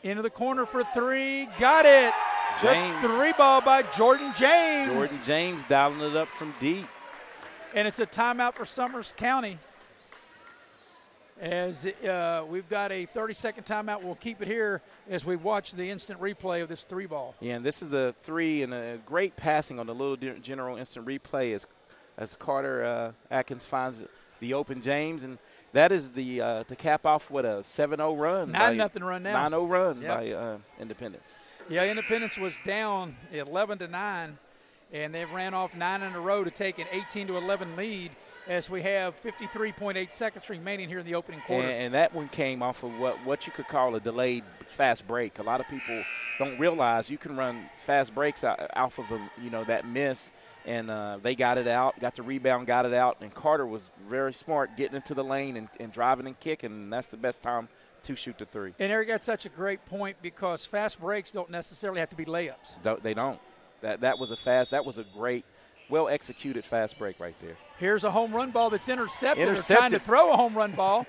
Into the corner for 3, got it. James. Good 3-ball by Jordan James. Jordan James dialing it up from deep. And it's a timeout for Summers County. As we've got a 30-second timeout. We'll keep it here as we watch the instant replay of this 3-ball. Yeah, and this is a 3 and a great passing on the little general instant replay as Carter Atkins finds the open James, and that is the to cap off what a 7-0 run. 9-0 run now. 9-0 run by Independence. Yeah, Independence was down 11-9, and they've ran off 9 in a row to take an 18-11 lead as we have 53.8 seconds remaining here in the opening quarter. And that one came off of what you could call a delayed fast break. A lot of people don't realize you can run fast breaks off of that miss. And they got it out, got the rebound, got it out. And Carter was very smart getting into the lane and driving and kicking. And that's the best time to shoot the 3. And Eric got such a great point because fast breaks don't necessarily have to be layups. They don't. That was a great, well-executed fast break right there. Here's a home run ball that's intercepted. They're trying to throw a home run ball.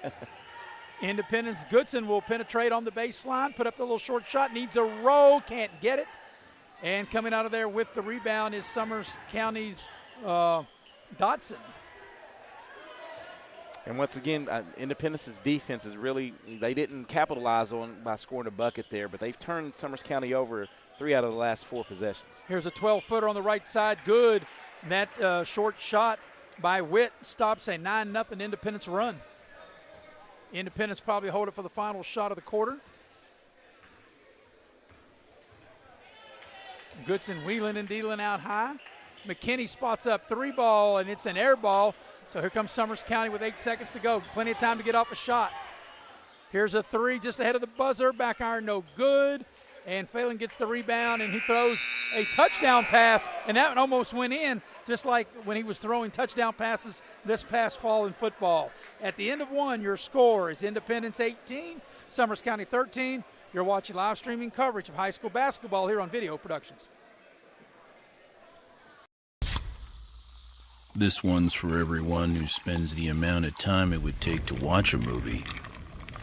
Independence Goodson will penetrate on the baseline, put up the little short shot, needs a roll, can't get it. And coming out of there with the rebound is Summers County's Dotson. And once again, Independence's defense is really – they didn't capitalize on by scoring a bucket there, but they've turned Summers County over 3 out of the last 4 possessions. Here's a 12-footer on the right side. Good. And that short shot by Witt stops a 9-0 Independence run. Independence probably hold it for the final shot of the quarter. Goodson wheeling and dealing out high. McKinney spots up 3-ball, and it's an air ball. So here comes Summers County with 8 seconds to go. Plenty of time to get off a shot. Here's a 3 just ahead of the buzzer. Back iron, no good. And Phelan gets the rebound, and he throws a touchdown pass, and that one almost went in, just like when he was throwing touchdown passes this past fall in football. At the end of 1, your score is Independence 18, Summers County 13. You're watching live streaming coverage of high school basketball here on Video Productions. This one's for everyone who spends the amount of time it would take to watch a movie,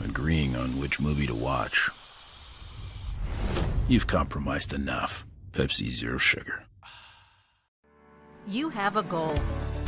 agreeing on which movie to watch. You've compromised enough. Pepsi Zero Sugar. You have a goal.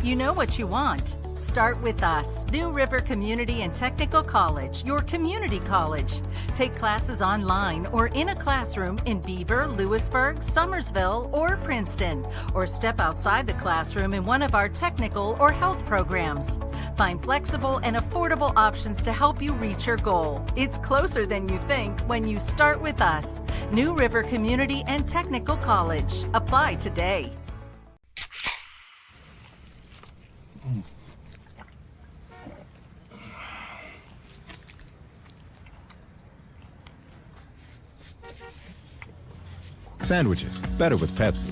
You know what you want. Start with us. New River Community and Technical College, your community college. Take classes online or in a classroom in Beaver, Lewisburg, Summersville, or Princeton. Or step outside the classroom in one of our technical or health programs. Find flexible and affordable options to help you reach your goal. It's closer than you think when you start with us. New River Community and Technical College. Apply today. Sandwiches, better with Pepsi.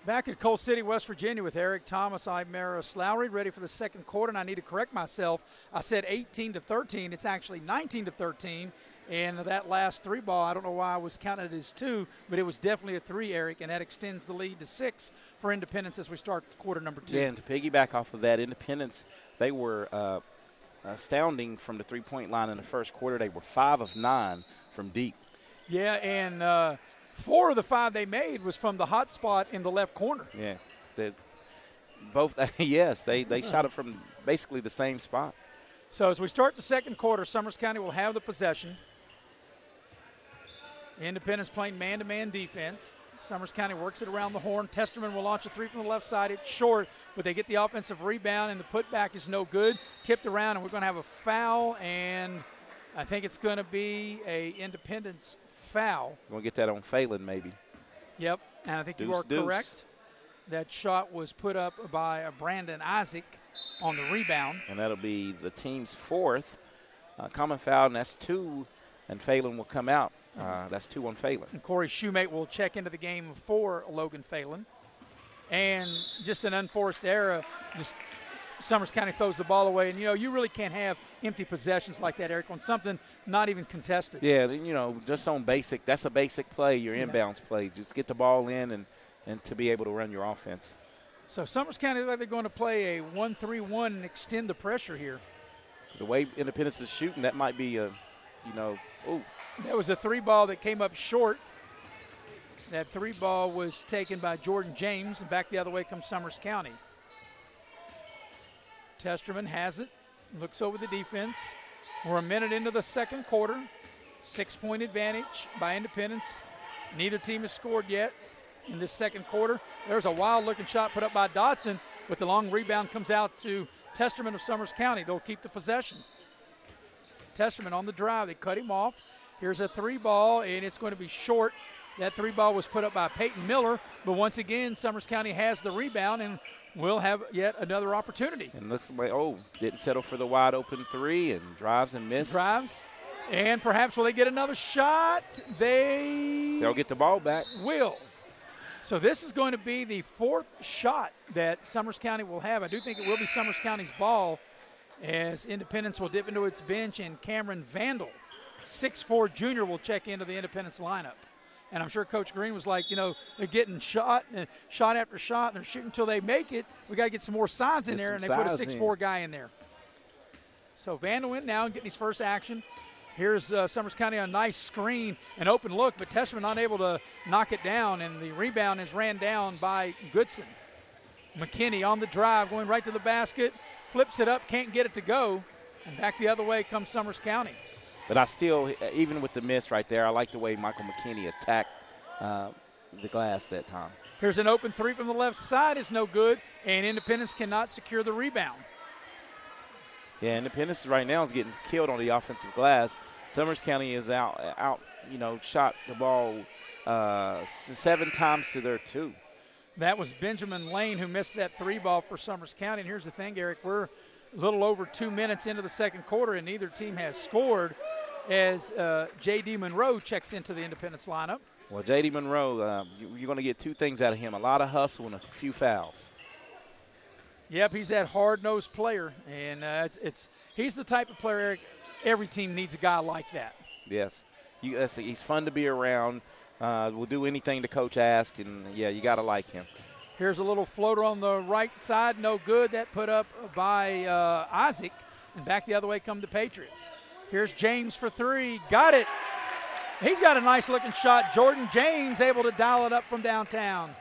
Back at Coal City, West Virginia with Eric Thomas. I'm Maris Lowry, ready for the second quarter, and I need to correct myself. I said 18-13. It's actually 19-13. And that last 3-ball, I don't know why I was counting it as 2, but it was definitely a 3, Eric, and that extends the lead to 6 for Independence as we start quarter number 2. Yeah, and to piggyback off of that, Independence, they were astounding from the three-point line in the first quarter. They were 5 of 9 from deep. Yeah, and 4 of the 5 they made was from the hot spot in the left corner. Yeah, yes, they shot it from basically the same spot. So as we start the second quarter, Summers County will have the possession. Independence playing man-to-man defense. Summers County works it around the horn. Testerman will launch a 3 from the left side. It's short, but they get the offensive rebound, and the putback is no good. Tipped around, and we're going to have a foul, and I think it's going to be a Independence foul. We'll get that on Phelan maybe. Yep, and I think you are correct. That shot was put up by Brandon Isaac on the rebound. And that'll be the team's 4th. Common foul, and that's 2, and Phelan will come out. That's 2 on Phelan. And Corey Shoemate will check into the game for Logan Phelan. And just an unforced error, just Summers County throws the ball away. And, you really can't have empty possessions like that, Eric, on something not even contested. Yeah, just on basic, that's a basic play, your inbounds play. Just get the ball in and to be able to run your offense. So Summers County, they're going to play a 1-3-1 and extend the pressure here. The way Independence is shooting, that might be ooh. That was a 3-ball that came up short. That 3-ball was taken by Jordan James, and back the other way comes Summers County. Testerman has it, looks over the defense. We're a minute into the second quarter. 6-point advantage by Independence. Neither team has scored yet in this second quarter. There's a wild-looking shot put up by Dotson, but the long rebound comes out to Testerman of Summers County. They'll keep the possession. Testerman on the drive. They cut him off. Here's a 3-ball, and it's going to be short. That 3-ball was put up by Peyton Miller, but once again, Summers County has the rebound and will have yet another opportunity. And looks like, didn't settle for the wide open 3 and drives and misses. Drives. And perhaps will they get another shot? They'll get the ball back. Will. So this is going to be the 4th shot that Summers County will have. I do think it will be Summers County's ball as Independence will dip into its bench, and Cameron Vandal, 6'4" junior, will check into the Independence lineup. And I'm sure Coach Green was like, they're getting shot after shot, and they're shooting until they make it. We got to get some more size in there, and they put a 6'4" guy in there. So Vandal went now and getting his first action. Here's Summers County on a nice screen, an open look, but Testerman not able to knock it down, and the rebound is ran down by Goodson. McKinney on the drive, going right to the basket, flips it up, can't get it to go, and back the other way comes Summers County. But I still, even with the miss right there, I like the way Michael McKinney attacked the glass that time. Here's an open 3 from the left side. It's no good, and Independence cannot secure the rebound. Yeah, Independence right now is getting killed on the offensive glass. Summers County is out, shot the ball 7 times to their 2. That was Benjamin Lane who missed that 3-ball for Summers County. And here's the thing, Eric, we're a little over 2 minutes into the second quarter, and neither team has scored as J.D. Monroe checks into the Independence lineup. Well, J.D. Monroe, you're going to get 2 things out of him, a lot of hustle and a few fouls. Yep, he's that hard-nosed player, and he's the type of player, Eric, every team needs a guy like that. Yes. He's fun to be around. Will do anything the coach asks, and, yeah, you got to like him. Here's a little floater on the right side, no good. That put up by Isaac, and back the other way come the Patriots. Here's James for 3. Got it. He's got a nice-looking shot. Jordan James able to dial it up from downtown.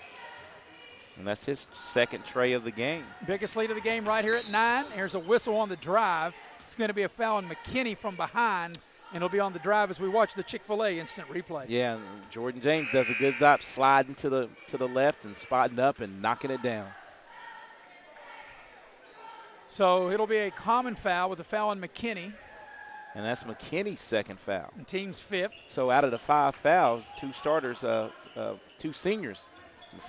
And that's his second tray of the game. Biggest lead of the game right here at 9. Here's a whistle on the drive. It's going to be a foul on McKinney from behind, and it'll be on the drive as we watch the Chick-fil-A instant replay. Yeah, and Jordan James does a good job sliding to the left and spotting up and knocking it down. So it'll be a common foul with a foul on McKinney. And that's McKinney's second foul. And team's 5th. So out of the 5 fouls, 2 starters, 2 seniors,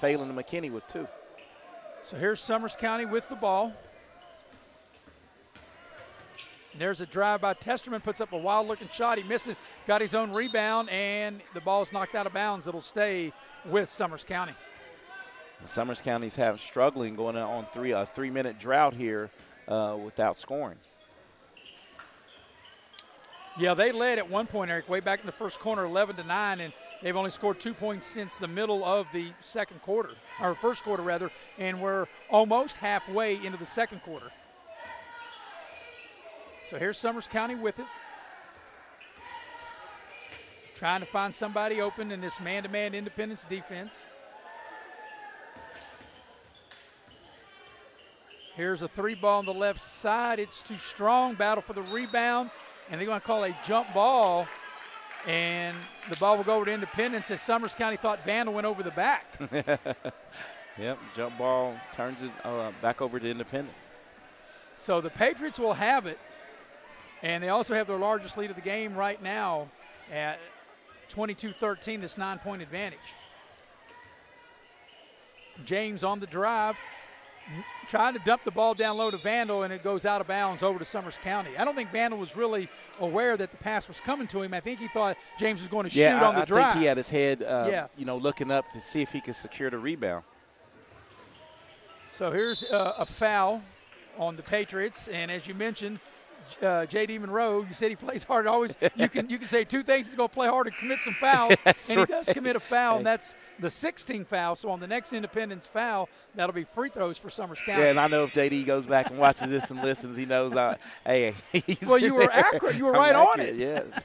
Phelan and McKinney with 2. So here's Summers County with the ball. And there's a drive by Testerman, puts up a wild-looking shot. He missed it, got his own rebound, and the ball's knocked out of bounds. It'll stay with Summers County. And Summers County's struggling going on a 3-minute drought here without scoring. Yeah, they led at one point, Eric, way back in the first quarter, 11-9, and they've only scored 2 points since the middle of the second quarter, or first quarter rather, and we're almost halfway into the second quarter. So here's Summers County with it. Trying to find somebody open in this man-to-man Independence defense. Here's a 3-ball on the left side. It's too strong. Battle for the rebound. And they're going to call a jump ball. And the ball will go over to Independence as Summers County thought Vandal went over the back. Yep, jump ball turns it back over to Independence. So the Patriots will have it. And they also have their largest lead of the game right now at 22-13, this 9-point advantage. James on the drive, trying to dump the ball down low to Vandal, and it goes out of bounds over to Summers County. I don't think Vandal was really aware that the pass was coming to him. I think he thought James was going to shoot on the drive. I think he had his head, looking up to see if he could secure the rebound. So here's a foul on the Patriots, and as you mentioned, J.D. Monroe, you said he plays hard. Always, you can say 2 things. He's going to play hard and commit some fouls, and he does commit a foul, and that's the 16th foul. So on the next Independence foul, that'll be free throws for Summers County. Yeah, and I know if J.D. goes back and watches this and listens, he knows, hey, he's well, you were accurate. You were right on it. Yes.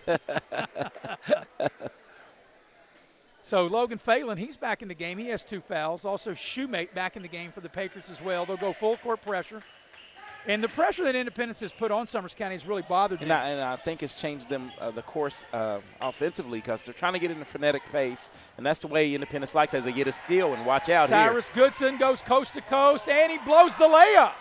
So Logan Phelan, he's back in the game. He has 2 fouls. Also Shoemate back in the game for the Patriots as well. They'll go full court pressure. And the pressure that Independence has put on Summers County has really bothered them. And I think it's changed them the course offensively because they're trying to get in a frenetic pace, and that's the way Independence likes as they get a steal. And watch out Cyrus Goodson goes coast to coast, and he blows the layup.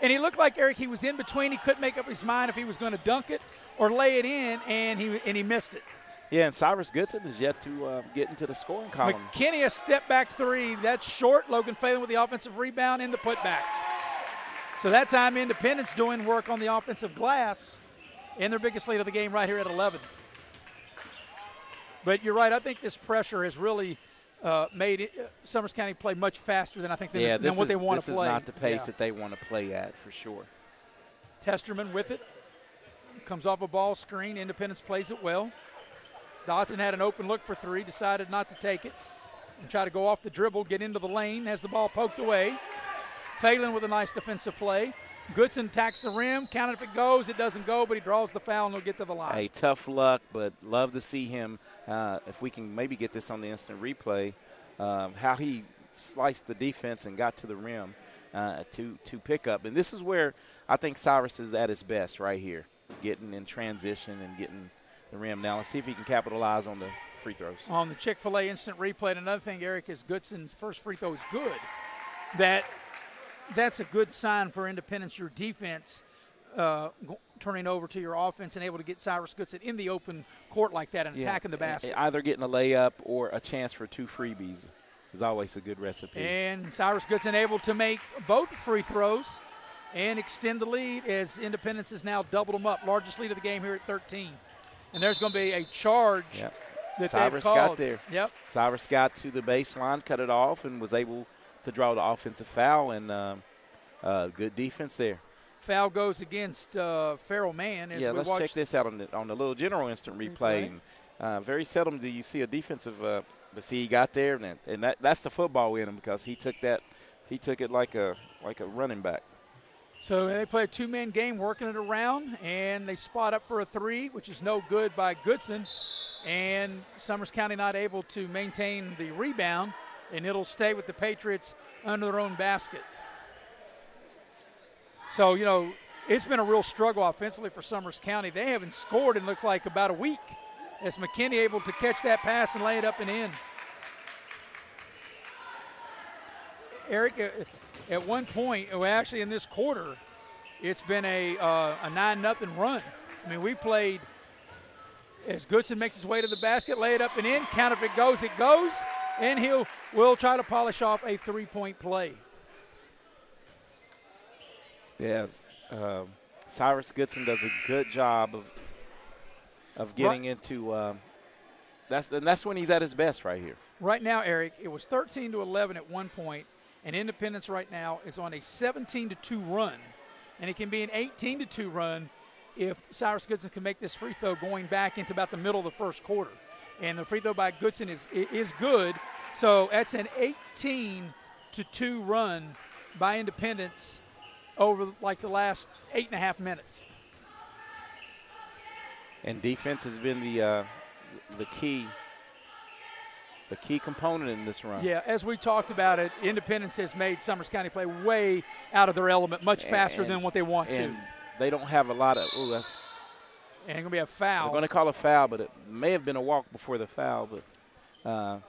And he looked like, Eric, he was in between. He couldn't make up his mind if he was going to dunk it or lay it in, and he missed it. Yeah, and Cyrus Goodson is yet to get into the scoring column. McKinney, a step-back three. That's short. Logan Phelan with the offensive rebound in the putback. So that time Independence doing work on the offensive glass in their biggest lead of the game right here at 11. But you're right. I think this pressure has really made Summers County play much faster than I think than what they want to play. This is not the pace that they want to play at for sure. Testerman with it. Comes off a ball screen. Independence plays it well. Dodson had an open look for three, decided not to take it and try to go off the dribble, get into the lane, has the ball poked away. Phelan with a nice defensive play. Goodson tacks the rim, count it if it goes, it doesn't go, but he draws the foul and he'll get to the line. Hey, tough luck, but love to see him, if we can maybe get this on the instant replay, how he sliced the defense and got to the rim to pick up. And this is where I think Cyrus is at his best right here, getting in transition and getting the rim. Now let's see if he can capitalize on the free throws. On the Chick-fil-A instant replay, and another thing, Eric, is Goodson's first free throw is good. That's a good sign for Independence, your defense turning over to your offense and able to get Cyrus Goodson in the open court like that and attacking the basket. Either getting a layup or a chance for two freebies is always a good recipe. And Cyrus Goodson able to make both free throws and extend the lead as Independence has now doubled them up. Largest lead of the game here at 13. And there's going to be a charge that Cyrus they've called. got there. Yep. Cyrus got to the baseline, cut it off, and was able to draw the offensive foul, and good defense there. Foul goes against Farrell Mann. Let's check this out on the little general instant replay. And, very seldom do you see a defensive, but see, he got there, and that's the football in him because he took it like a running back. So they play a two-man game, working it around, and they spot up for a three, which is no good by Goodson. And Summers County not able to maintain the rebound, and it'll stay with the Patriots under their own basket. So, it's been a real struggle offensively for Summers County. They haven't scored in looks like about a week as McKinney able to catch that pass and lay it up and in. Eric, at one point, actually in this quarter, it's been a 9-0 run. I mean, we played as Goodson makes his way to the basket, lay it up and in, count if it goes, and we'll try to polish off a three-point play. Yes, Cyrus Goodson does a good job of getting into that's when he's at his best right here. Right now, Eric, it was 13-11 at one point, and Independence right now is on a 17-2 run, and it can be an 18-2 run if Cyrus Goodson can make this free throw going back into about the middle of the first quarter. And the free throw by Goodson is good, so that's an 18-2 run by Independence over like the last 8.5 minutes. And defense has been the key component in this run. Yeah, as we talked about it, Independence has made Summers County play way out of their element, much faster than what they want to. They don't have a lot of and it's going to be a foul. They're going to call a foul, but it may have been a walk before the foul. But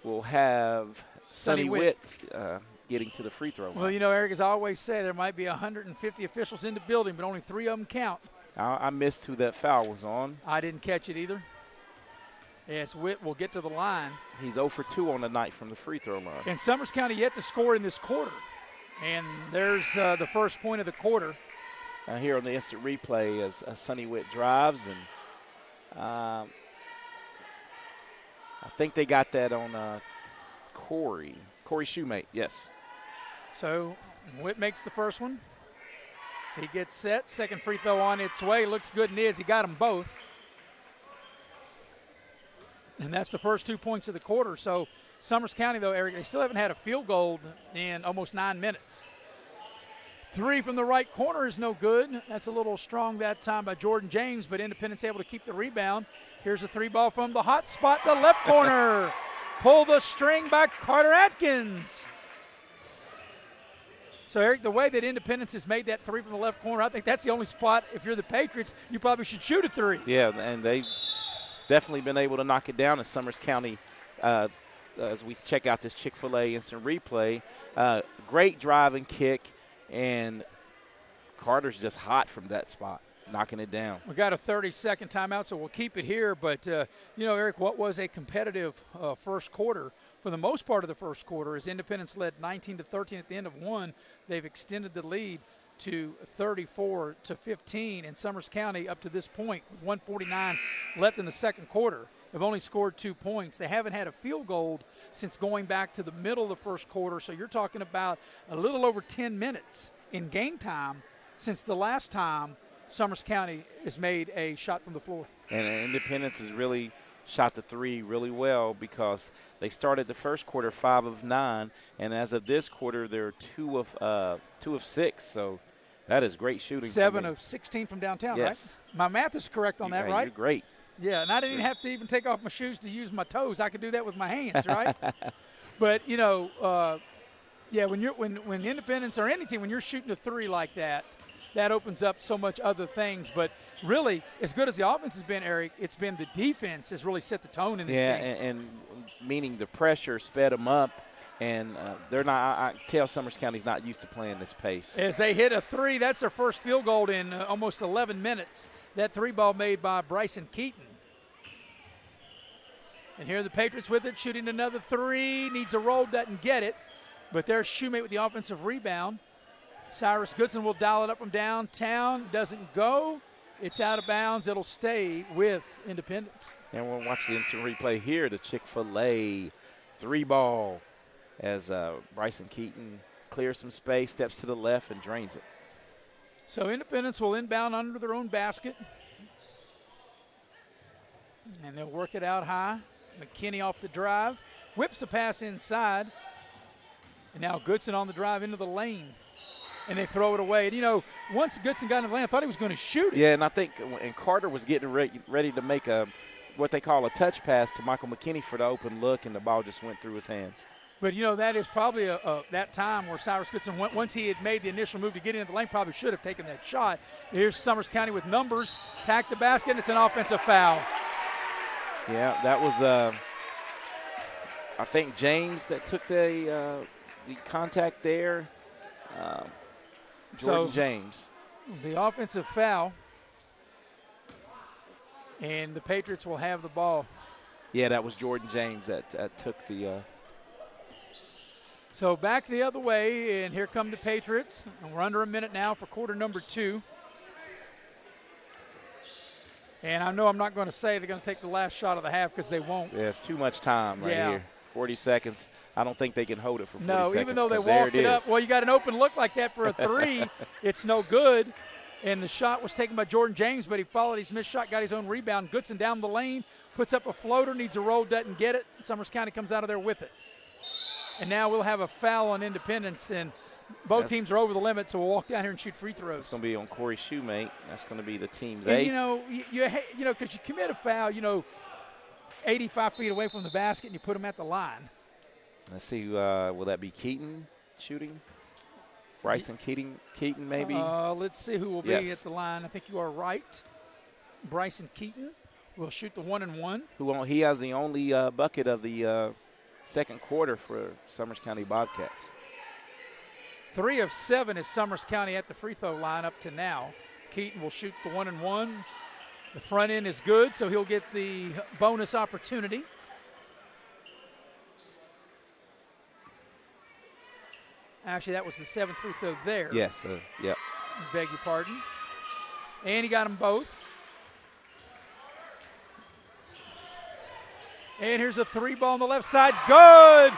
we'll have Sonny Witt getting to the free throw line. Well, Eric, as I always say, there might be 150 officials in the building, but only 3 of them count. I missed who that foul was on. I didn't catch it either. Yes, Witt will get to the line. He's 0 for 2 on the night from the free throw line. And Summers County yet to score in this quarter. And there's the first point of the quarter. Here on the instant replay as Sonny Witt drives, and I think they got that on Corey Shoemate, yes. So Witt makes the first one. He gets set. Second free throw on its way. Looks good and is. He got them both. And that's the first 2 points of the quarter. So Summers County, though, Eric, they still haven't had a field goal in almost 9 minutes. 3 from the right corner is no good. That's a little strong that time by Jordan James, but Independence able to keep the rebound. Here's a 3 ball from the hot spot, the left corner. Pull the string by Carter Atkins. So, Eric, the way that Independence has made that three from the left corner, I think that's the only spot, if you're the Patriots, you probably should shoot a three. Yeah, and they've definitely been able to knock it down in Summers County as we check out this Chick-fil-A instant replay. Great drive and kick, and Carter's just hot from that spot, knocking it down. We got a 30-second timeout, so we'll keep it here. But, Eric, what was a competitive first quarter for the most part of the first quarter as Independence led 19-13 at the end of one. They've extended the lead to 34-15, and Summers County up to this point with 1:49 left in the second quarter have only scored 2 points. They haven't had a field goal since going back to the middle of the first quarter, so you're talking about a little over 10 minutes in game time since the last time Summers County has made a shot from the floor. And Independence has really shot the three really well because they started the first quarter 5 of 9, and as of this quarter, they're 2 of 6. So that is great shooting. 7 of 16 from downtown, yes. Right? My math is correct on that, right? You're great. Yeah, and I didn't even have to even take off my shoes to use my toes. I could do that with my hands, right? But when Independence or any team, when you're shooting a three like that, that opens up so much other things. But really, as good as the offense has been, Eric, it's been the defense has really set the tone in this game. Yeah, and meaning the pressure sped them up, and they're not. I tell Summers County's not used to playing this pace. As they hit a three, that's their first field goal in almost 11 minutes. That three ball made by Bryson Keaton. And here are the Patriots with it, shooting another three. Needs a roll, doesn't get it. But there's Shoemate with the offensive rebound. Cyrus Goodson will dial it up from downtown. Doesn't go. It's out of bounds. It'll stay with Independence. And we'll watch the instant replay here. The Chick-fil-A three ball as Bryson Keaton clears some space, steps to the left, and drains it. So Independence will inbound under their own basket. And they'll work it out high. McKinney off the drive. Whips a pass inside. And now Goodson on the drive into the lane. And they throw it away. And, once Goodson got in the lane, I thought he was going to shoot it. Yeah, and I think Carter was getting ready to make what they call a touch pass to Michael McKinney for the open look, and the ball just went through his hands. But, that is probably that time where Cyrus Goodson, once he had made the initial move to get into the lane, probably should have taken that shot. Here's Summers County with numbers. Tack the basket, and it's an offensive foul. Yeah, that was, I think, James that took the contact there. Jordan James. The offensive foul. And the Patriots will have the ball. Yeah, that was Jordan James that took the So back the other way, and here come the Patriots. And we're under a minute now for quarter number 2. And I know I'm not going to say they're going to take the last shot of the half because they won't. Yeah, it's too much time right here. 40 seconds. I don't think they can hold it for 40 seconds. No, even though they walked it up. Well, you got an open look like that for a three. It's no good. And the shot was taken by Jordan James, but he followed his missed shot, got his own rebound. Goodson down the lane, puts up a floater, needs a roll, doesn't get it. Summers County comes out of there with it. And now we'll have a foul on Independence, and both teams are over the limit, so we'll walk down here and shoot free throws. It's going to be on Corey Shoemate. That's going to be the team's and 8th. Because you commit a foul, 85 feet away from the basket, and you put them at the line. Let's see, will that be Keaton shooting? Bryson Keaton maybe? Let's see who will be at the line. I think you are right. Bryson Keaton will shoot the 1-and-1. He has the only bucket of the second quarter for Summers County Bobcats. 3 of 7 is Summers County at the free throw line up to now. Keaton will shoot the 1-and-1. The front end is good, so he'll get the bonus opportunity. Actually, that was the 7th free throw there. Yes, yep. Beg your pardon. And he got them both. And here's a three ball on the left side. Good!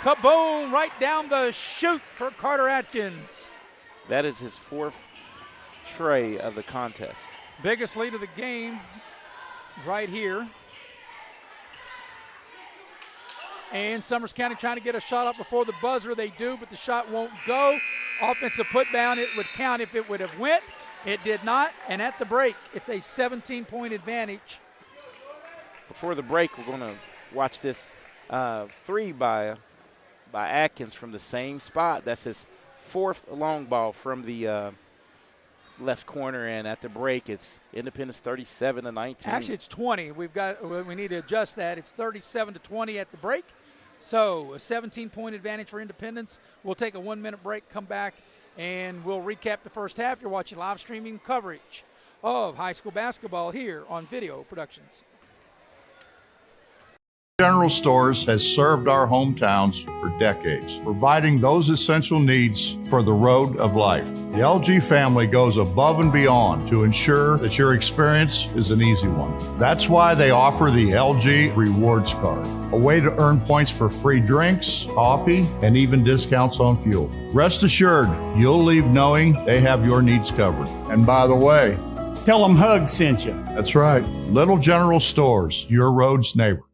Kaboom! Right down the chute for Carter Atkins. That is his 4th tray of the contest. Biggest lead of the game right here. And Summers County trying to get a shot up before the buzzer. They do, but the shot won't go. Offensive put down. It would count if it would have went. It did not. And at the break, it's a 17-point advantage. Before the break, we're going to watch this three by Atkins from the same spot. That's his fourth long ball from the left corner, and at the break, it's Independence 37-19. Actually, it's 20. We need to adjust that. It's 37-20 at the break. So a 17-point advantage for Independence. We'll take a 1-minute break, come back, and we'll recap the first half. You're watching live streaming coverage of high school basketball here on Video Productions. General Stores has served our hometowns for decades, providing those essential needs for the road of life. The LG family goes above and beyond to ensure that your experience is an easy one. That's why they offer the LG Rewards Card, a way to earn points for free drinks, coffee, and even discounts on fuel. Rest assured, you'll leave knowing they have your needs covered. And by the way, tell them Hug sent you. That's right. Little General Stores, your road's neighbor.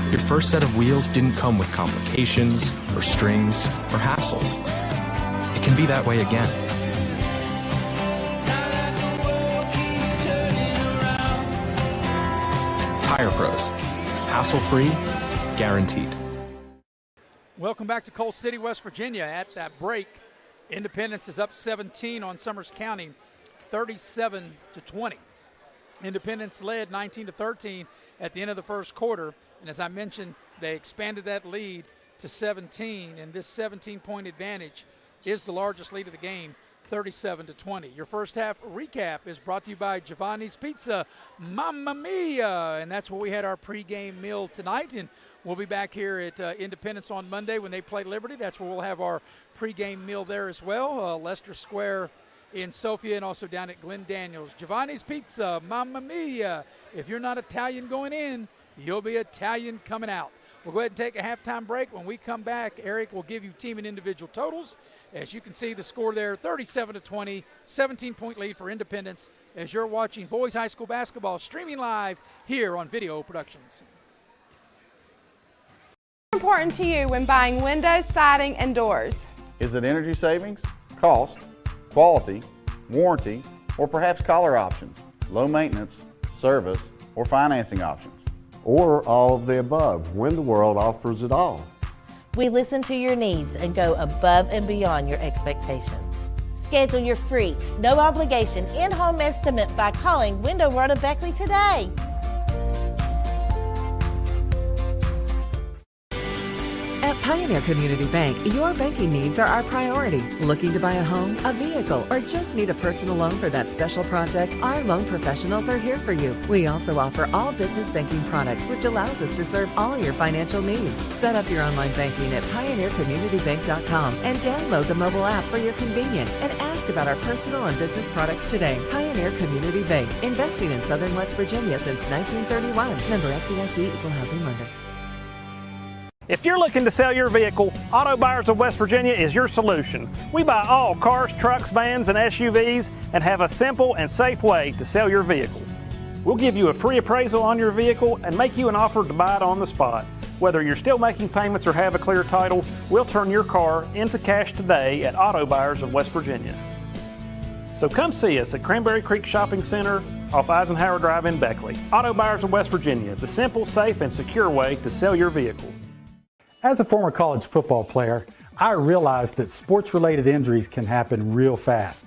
Your first set of wheels didn't come with complications or strings or hassles. It can be that way again. Tire Pros. Hassle-free, guaranteed. Welcome back to Coal City, West Virginia. At that break, Independence is up 17 on Summers County, 37-20. Independence led 19-13 at the end of the first quarter. And as I mentioned, they expanded that lead to 17, and this 17-point advantage is the largest lead of the game, 37-20. Your first half recap is brought to you by Giovanni's Pizza, Mamma Mia, and that's where we had our pregame meal tonight. And we'll be back here at Independence on Monday when they play Liberty. That's where we'll have our pregame meal there as well. Leicester Square in Sophia, and also down at Glen Daniels. Giovanni's Pizza, Mamma Mia. If you're not Italian going in, you'll be Italian coming out. We'll go ahead and take a halftime break. When we come back, Eric will give you team and individual totals. As you can see, the score there, 37-20, 17-point lead for Independence, as you're watching boys high school basketball streaming live here on Video Productions. What's important to you when buying windows, siding, and doors? Is it energy savings, cost, quality, warranty, or perhaps color options, low maintenance, service, or financing options? Or all of the above. Window World offers it all. We listen to your needs and go above and beyond your expectations. Schedule your free, no obligation, in-home estimate by calling Window World of Beckley today. At Pioneer Community Bank, your banking needs are our priority. Looking to buy a home, a vehicle, or just need a personal loan for that special project? Our loan professionals are here for you. We also offer all business banking products, which allows us to serve all your financial needs. Set up your online banking at pioneercommunitybank.com and download the mobile app for your convenience and ask about our personal and business products today. Pioneer Community Bank, investing in Southern West Virginia since 1931. Member FDIC, Equal Housing Lender. If you're looking to sell your vehicle, Auto Buyers of West Virginia is your solution. We buy all cars, trucks, vans, and SUVs and have a simple and safe way to sell your vehicle. We'll give you a free appraisal on your vehicle and make you an offer to buy it on the spot. Whether you're still making payments or have a clear title, we'll turn your car into cash today at Auto Buyers of West Virginia. So come see us at Cranberry Creek Shopping Center off Eisenhower Drive in Beckley. Auto Buyers of West Virginia, the simple, safe, and secure way to sell your vehicle. As a former college football player, I realized that sports-related injuries can happen real fast.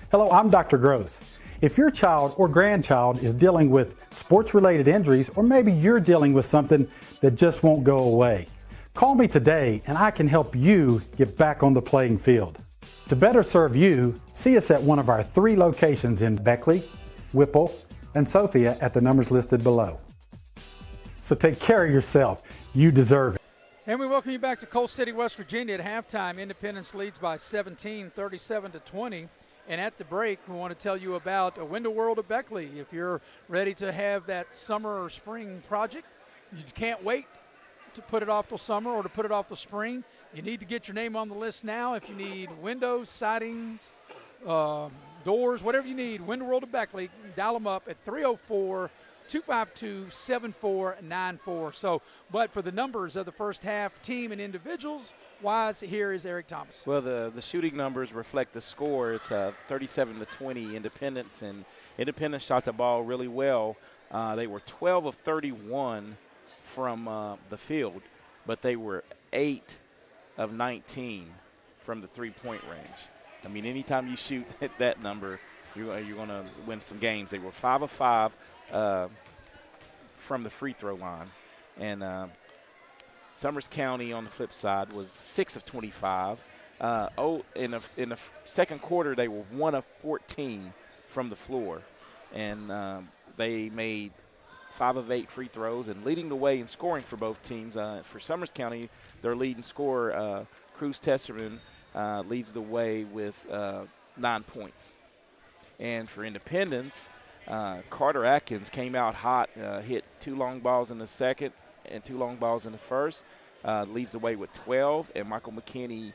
Hello, I'm Dr. Gross. If your child or grandchild is dealing with sports-related injuries, or maybe you're dealing with something that just won't go away, call me today and I can help you get back on the playing field. To better serve you, see us at one of our 3 locations in Beckley, Whipple, and Sophia at the numbers listed below. So take care of yourself. You deserve it. And we welcome you back to Coal City, West Virginia. At halftime, Independence leads by 17, 37-20. And at the break, we want to tell you about a Window World of Beckley. If you're ready to have that summer or spring project, you can't wait to put it off till summer or to put it off till spring. You need to get your name on the list now if you need windows, sidings, doors, whatever you need, Window World of Beckley, dial them up at 304-252-7494. So, but for the numbers of the first half, team and individuals wise, here is Eric Thomas. Well, the shooting numbers reflect the score. It's 37-20 Independence, and Independence shot the ball really well. They were 12 of 31 from the field, but they were 8 of 19 from the three-point range. I mean, anytime you shoot at that number, you're going to win some games. They were 5 of 5 from the free throw line. And Summers County, on the flip side, was 6 of 25. In the second quarter, they were 1 of 14 from the floor. And they made 5 of 8 free throws and leading the way in scoring for both teams. For Summers County, their leading scorer, Cruz Testerman, leads the way with 9 points. And for Independence, Carter Atkins came out hot, hit 2 long balls in the second and 2 long balls in the first, leads the way with 12, and Michael McKinney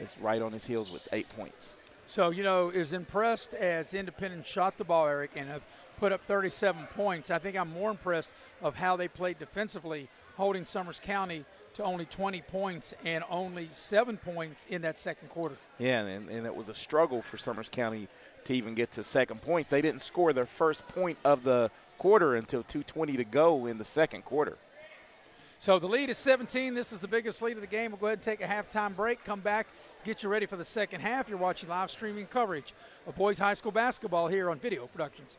is right on his heels with 8 points. So, as impressed as Independence shot the ball, Eric, and have put up 37 points, I think I'm more impressed of how they played defensively, holding Summers County to only 20 points and only 7 points in that second quarter. Yeah, and it was a struggle for Summers County to even get to second points. They didn't score their first point of the quarter until 2:20 to go in the second quarter. So the lead is 17. This is the biggest lead of the game. We'll go ahead and take a halftime break, come back, get you ready for the second half. You're watching live streaming coverage of boys high school basketball here on Video Productions.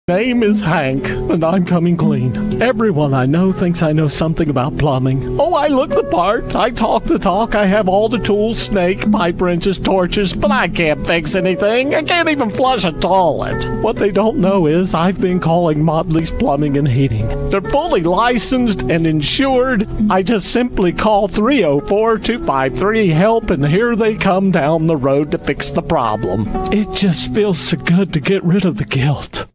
Name is Hank, and I'm coming clean. Everyone I know thinks I know something about plumbing. Oh, I look the part. I talk the talk. I have all the tools, snake, pipe wrenches, torches, but I can't fix anything. I can't even flush a toilet. What they don't know is I've been calling Modley's Plumbing and Heating. They're fully licensed and insured. I just simply call 304-253-HELP, and here they come down the road to fix the problem. It just feels so good to get rid of the guilt.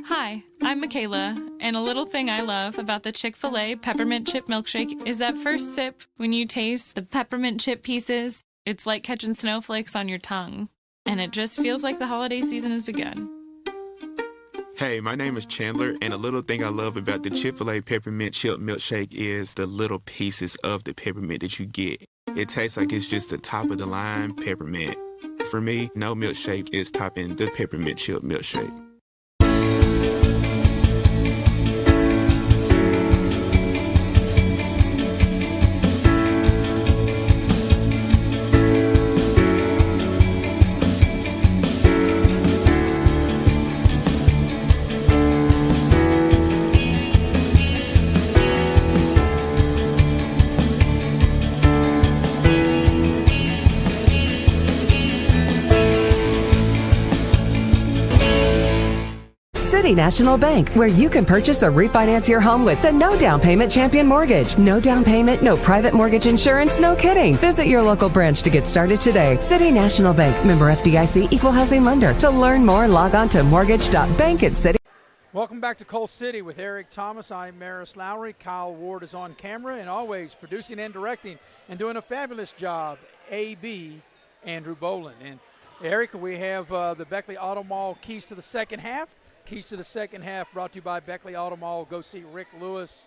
Hi, I'm Michaela, and a little thing I love about the Chick-fil-A peppermint chip milkshake is that first sip when you taste the peppermint chip pieces. It's like catching snowflakes on your tongue, and it just feels like the holiday season has begun. Hey, my name is Chandler, and a little thing I love about the Chick-fil-A peppermint chip milkshake is the little pieces of the peppermint that you get. It tastes like it's just the top of the line peppermint. For me, no milkshake is topping the peppermint chip milkshake. City National Bank, where you can purchase or refinance your home with the no down payment Champion Mortgage. No down payment, no private mortgage insurance, no kidding. Visit your local branch to get started today. City National Bank, member FDIC, equal housing lender. To learn more, log on to mortgage.bank at City. Welcome back to Coal City with Eric Thomas. I'm Maris Lowry. Kyle Ward is on camera and always producing and directing and doing a fabulous job. AB Andrew Bolin. And Eric, we have the Beckley Auto Mall keys to the second half. Keys to the second half brought to you by Beckley Auto Mall. Go see Rick Lewis,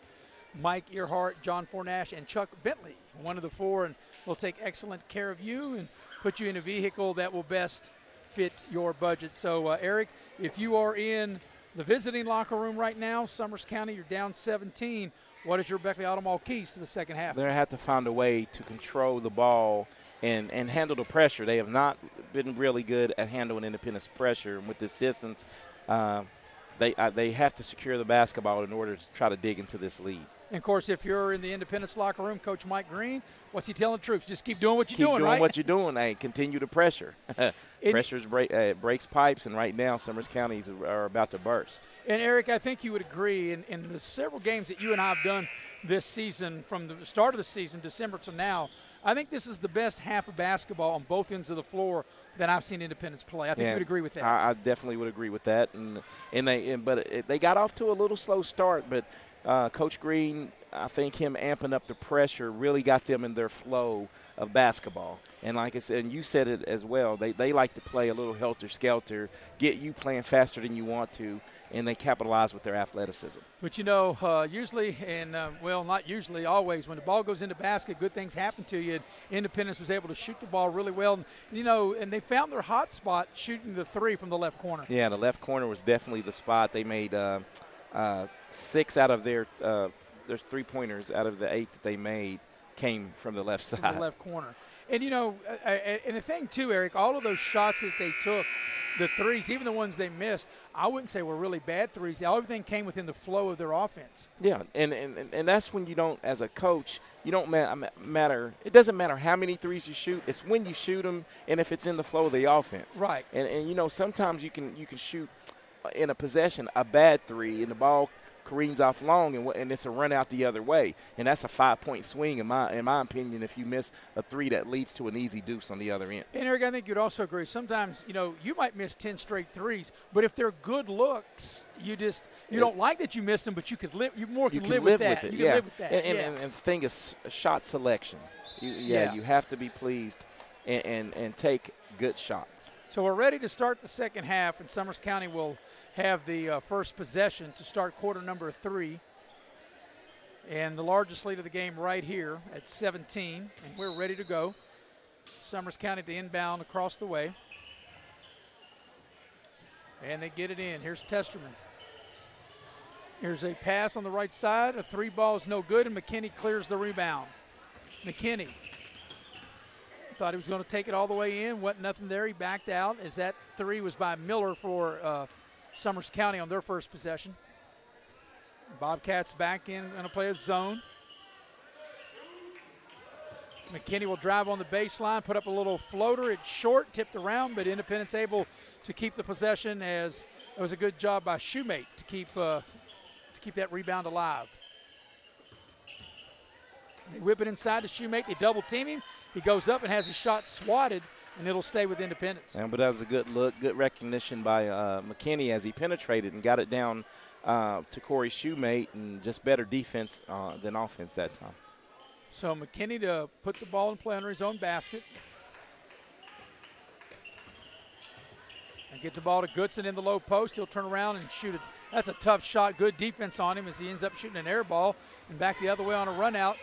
Mike Earhart, John Fornash, and Chuck Bentley, one of the four, and we'll take excellent care of you and put you in a vehicle that will best fit your budget. So, Eric, if you are in the visiting locker room right now, Summers County, you're down 17. What is your Beckley Auto Mall keys to the second half? They have to find a way to control the ball and handle the pressure. They have not been really good at handling Independence pressure. And with this distance, they have to secure the basketball in order to try to dig into this lead. And, of course, if you're in the Independence locker room, Coach Mike Green, what's he telling the troops? Just keep doing what you're doing, right? Keep doing what you're doing. Hey, continue to pressure. Pressure breaks pipes, and right now Summers Counties are about to burst. And, Eric, I think you would agree in the several games that you and I have done this season, from the start of the season, December to now, I think this is the best half of basketball on both ends of the floor that I've seen Independence play. I think you would agree with that. I definitely would agree with that. But they got off to a little slow start, but Coach Green I think him amping up the pressure really got them in their flow of basketball. And like I said, and you said it as well, they like to play a little helter-skelter, get you playing faster than you want to, and they capitalize with their athleticism. But, usually, and, not usually, always, when the ball goes into basket, good things happen to you. And Independence was able to shoot the ball really well. And, and they found their hot spot shooting the three from the left corner. Yeah, the left corner was definitely the spot. They made 6 out of their three-pointers out of the 8 that they made came from the left side. From the left corner. And, and the thing, too, Eric, all of those shots that they took, the threes, even the ones they missed, I wouldn't say were really bad threes. Everything came within the flow of their offense. Yeah, and that's when you don't, as a coach, you don't matter. It doesn't matter how many threes you shoot. It's when you shoot them and if it's in the flow of the offense. Right. And sometimes you can shoot in a possession a bad three and the ball careens off long and it's a run out the other way, and that's a 5-point swing in my opinion if you miss a three that leads to an easy deuce on the other end. And Eric, I think you'd also agree sometimes you might miss 10 straight threes, but if they're good looks, you don't like that you missed them, but you can live with that. It, you can live with that. And the thing is shot selection. You have to be pleased and take good shots. So we're ready to start the second half, and Summers County will have the first possession to start quarter number 3. And the largest lead of the game right here at 17, and we're ready to go. Summers County the inbound across the way. And they get it in. Here's Testerman. Here's a pass on the right side. A 3 ball is no good, and McKinney clears the rebound. McKinney thought he was going to take it all the way in. Wasn't nothing there. He backed out as that 3 was by Miller for Summers County on their first possession. Bobcats back in, going to play a zone. McKinney will drive on the baseline, put up a little floater. It's short, tipped around, but Independence able to keep the possession as it was a good job by Shoemate to keep that rebound alive. They whip it inside to Shoemate. They double team him. He goes up and has his shot swatted, and it'll stay with Independence. But that was a good look, good recognition by McKinney as he penetrated and got it down to Corey Shoemate, and just better defense than offense that time. So McKinney to put the ball in play under his own basket. And get the ball to Goodson in the low post. He'll turn around and shoot it. That's a tough shot. Good defense on him as he ends up shooting an air ball. And back the other way on a run out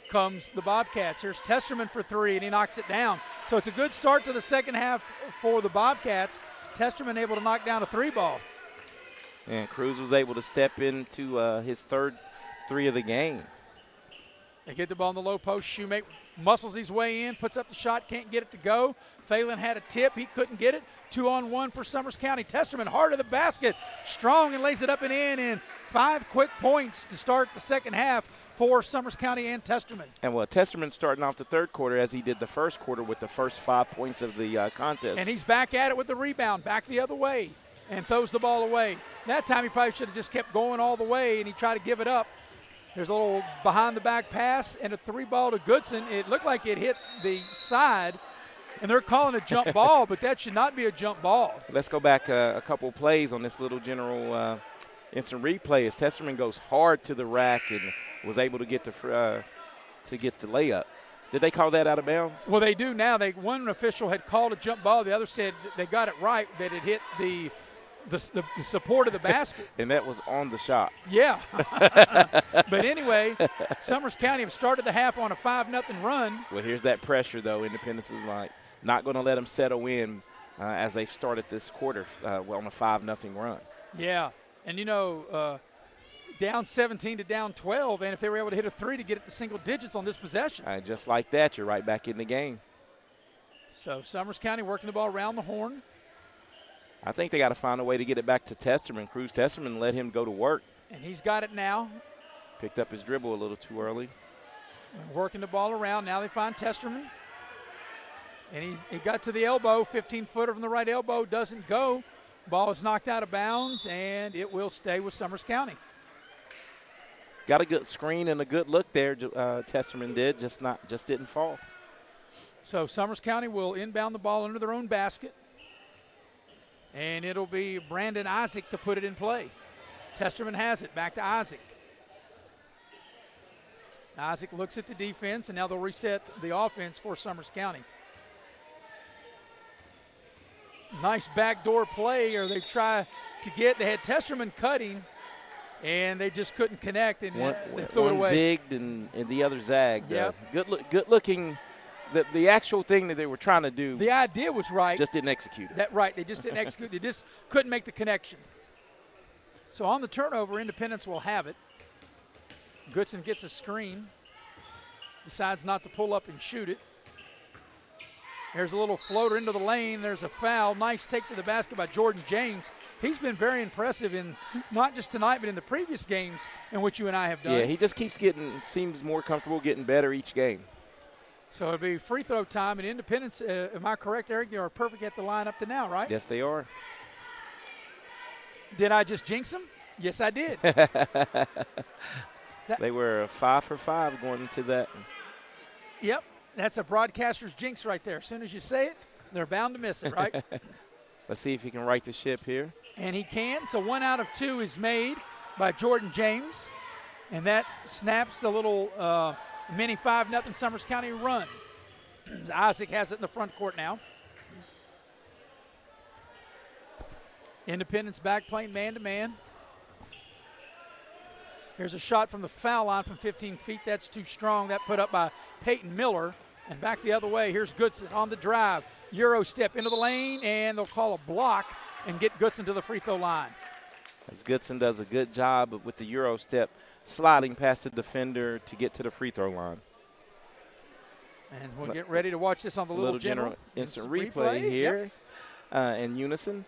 comes the Bobcats. Here's Testerman for 3, and he knocks it down. So it's a good start to the second half for the Bobcats. Testerman able to knock down a 3 ball. And Cruz was able to step into his third 3 of the game. They get the ball in the low post. Shoemate muscles his way in, puts up the shot, can't get it to go. Phelan had a tip. He couldn't get it. 2-on-1 for Summers County. Testerman hard of the basket. Strong and lays it up and in. And 5 quick points to start the second half for Summers County and Testerman. And Testerman starting off the third quarter as he did the first quarter with the first 5 points of the contest. And he's back at it with the rebound, back the other way, and throws the ball away. That time he probably should have just kept going all the way, and he tried to give it up. There's a little behind-the-back pass and a 3 ball to Goodson. It looked like it hit the side, and they're calling a jump ball, but that should not be a jump ball. Let's go back a couple plays on this little general instant replay as Testerman goes hard to the rack and was able to get the layup. Did they call that out of bounds? Well, they do now. One official had called a jump ball. The other said they got it right, that it hit the support of the basket. And that was on the shot. Yeah. But anyway, Summers County have started the half on a 5-0 run. Well, here's that pressure, though. Independence is not going to let them settle in as they've started this quarter on a 5-0 run. Yeah. And, down 17 to down 12, and if they were able to hit a 3 to get it to single digits on this possession. Just like that, you're right back in the game. So Summers County working the ball around the horn. I think they got to find a way to get it back to Testerman. Cruz Testerman let him go to work. And he's got it now. Picked up his dribble a little too early. Working the ball around. Now they find Testerman. And he got to the elbow, 15-footer from the right elbow, doesn't go. Ball is knocked out of bounds, and it will stay with Summers County. Got a good screen and a good look there. Testerman did, just didn't fall. So Summers County will inbound the ball under their own basket. And it'll be Brandon Isaac to put it in play. Testerman has it. Back to Isaac. Isaac looks at the defense, and now they'll reset the offense for Summers County. Nice backdoor play, or they try to get. They had Testerman cutting, and they just couldn't connect, and they threw it away. One zigged and the other zagged. Yep. Good looking. The actual thing that they were trying to do. The idea was right. Just didn't execute it. Right. They just didn't execute. They just couldn't make the connection. So on the turnover, Independence will have it. Goodson gets a screen. Decides not to pull up and shoot it. There's a little floater into the lane. There's a foul. Nice take to the basket by Jordan James. He's been very impressive in not just tonight, but in the previous games in which you and I have done. Yeah, he just keeps seems more comfortable, getting better each game. So it'll be free throw time, and Independence, am I correct, Eric? They are perfect at the line up to now, right? Yes, they are. Did I just jinx them? Yes, I did. They were 5 for 5 going into that. Yep, that's a broadcaster's jinx right there. As soon as you say it, they're bound to miss it, right? Let's see if he can right the ship here. And he can. So 1 out of 2 is made by Jordan James, and that snaps the little mini 5-0 Summers County run. Isaac has it in the front court now. Independence back playing man-to-man. Here's a shot from the foul line from 15 feet. That's too strong. That put up by Peyton Miller. And back the other way, here's Goodson on the drive. Euro step into the lane, and they'll call a block and get Goodson to the free throw line. As Goodson does a good job with the Euro step, sliding past the defender to get to the free throw line. And we'll get ready to watch this on the little general instant replay here in unison.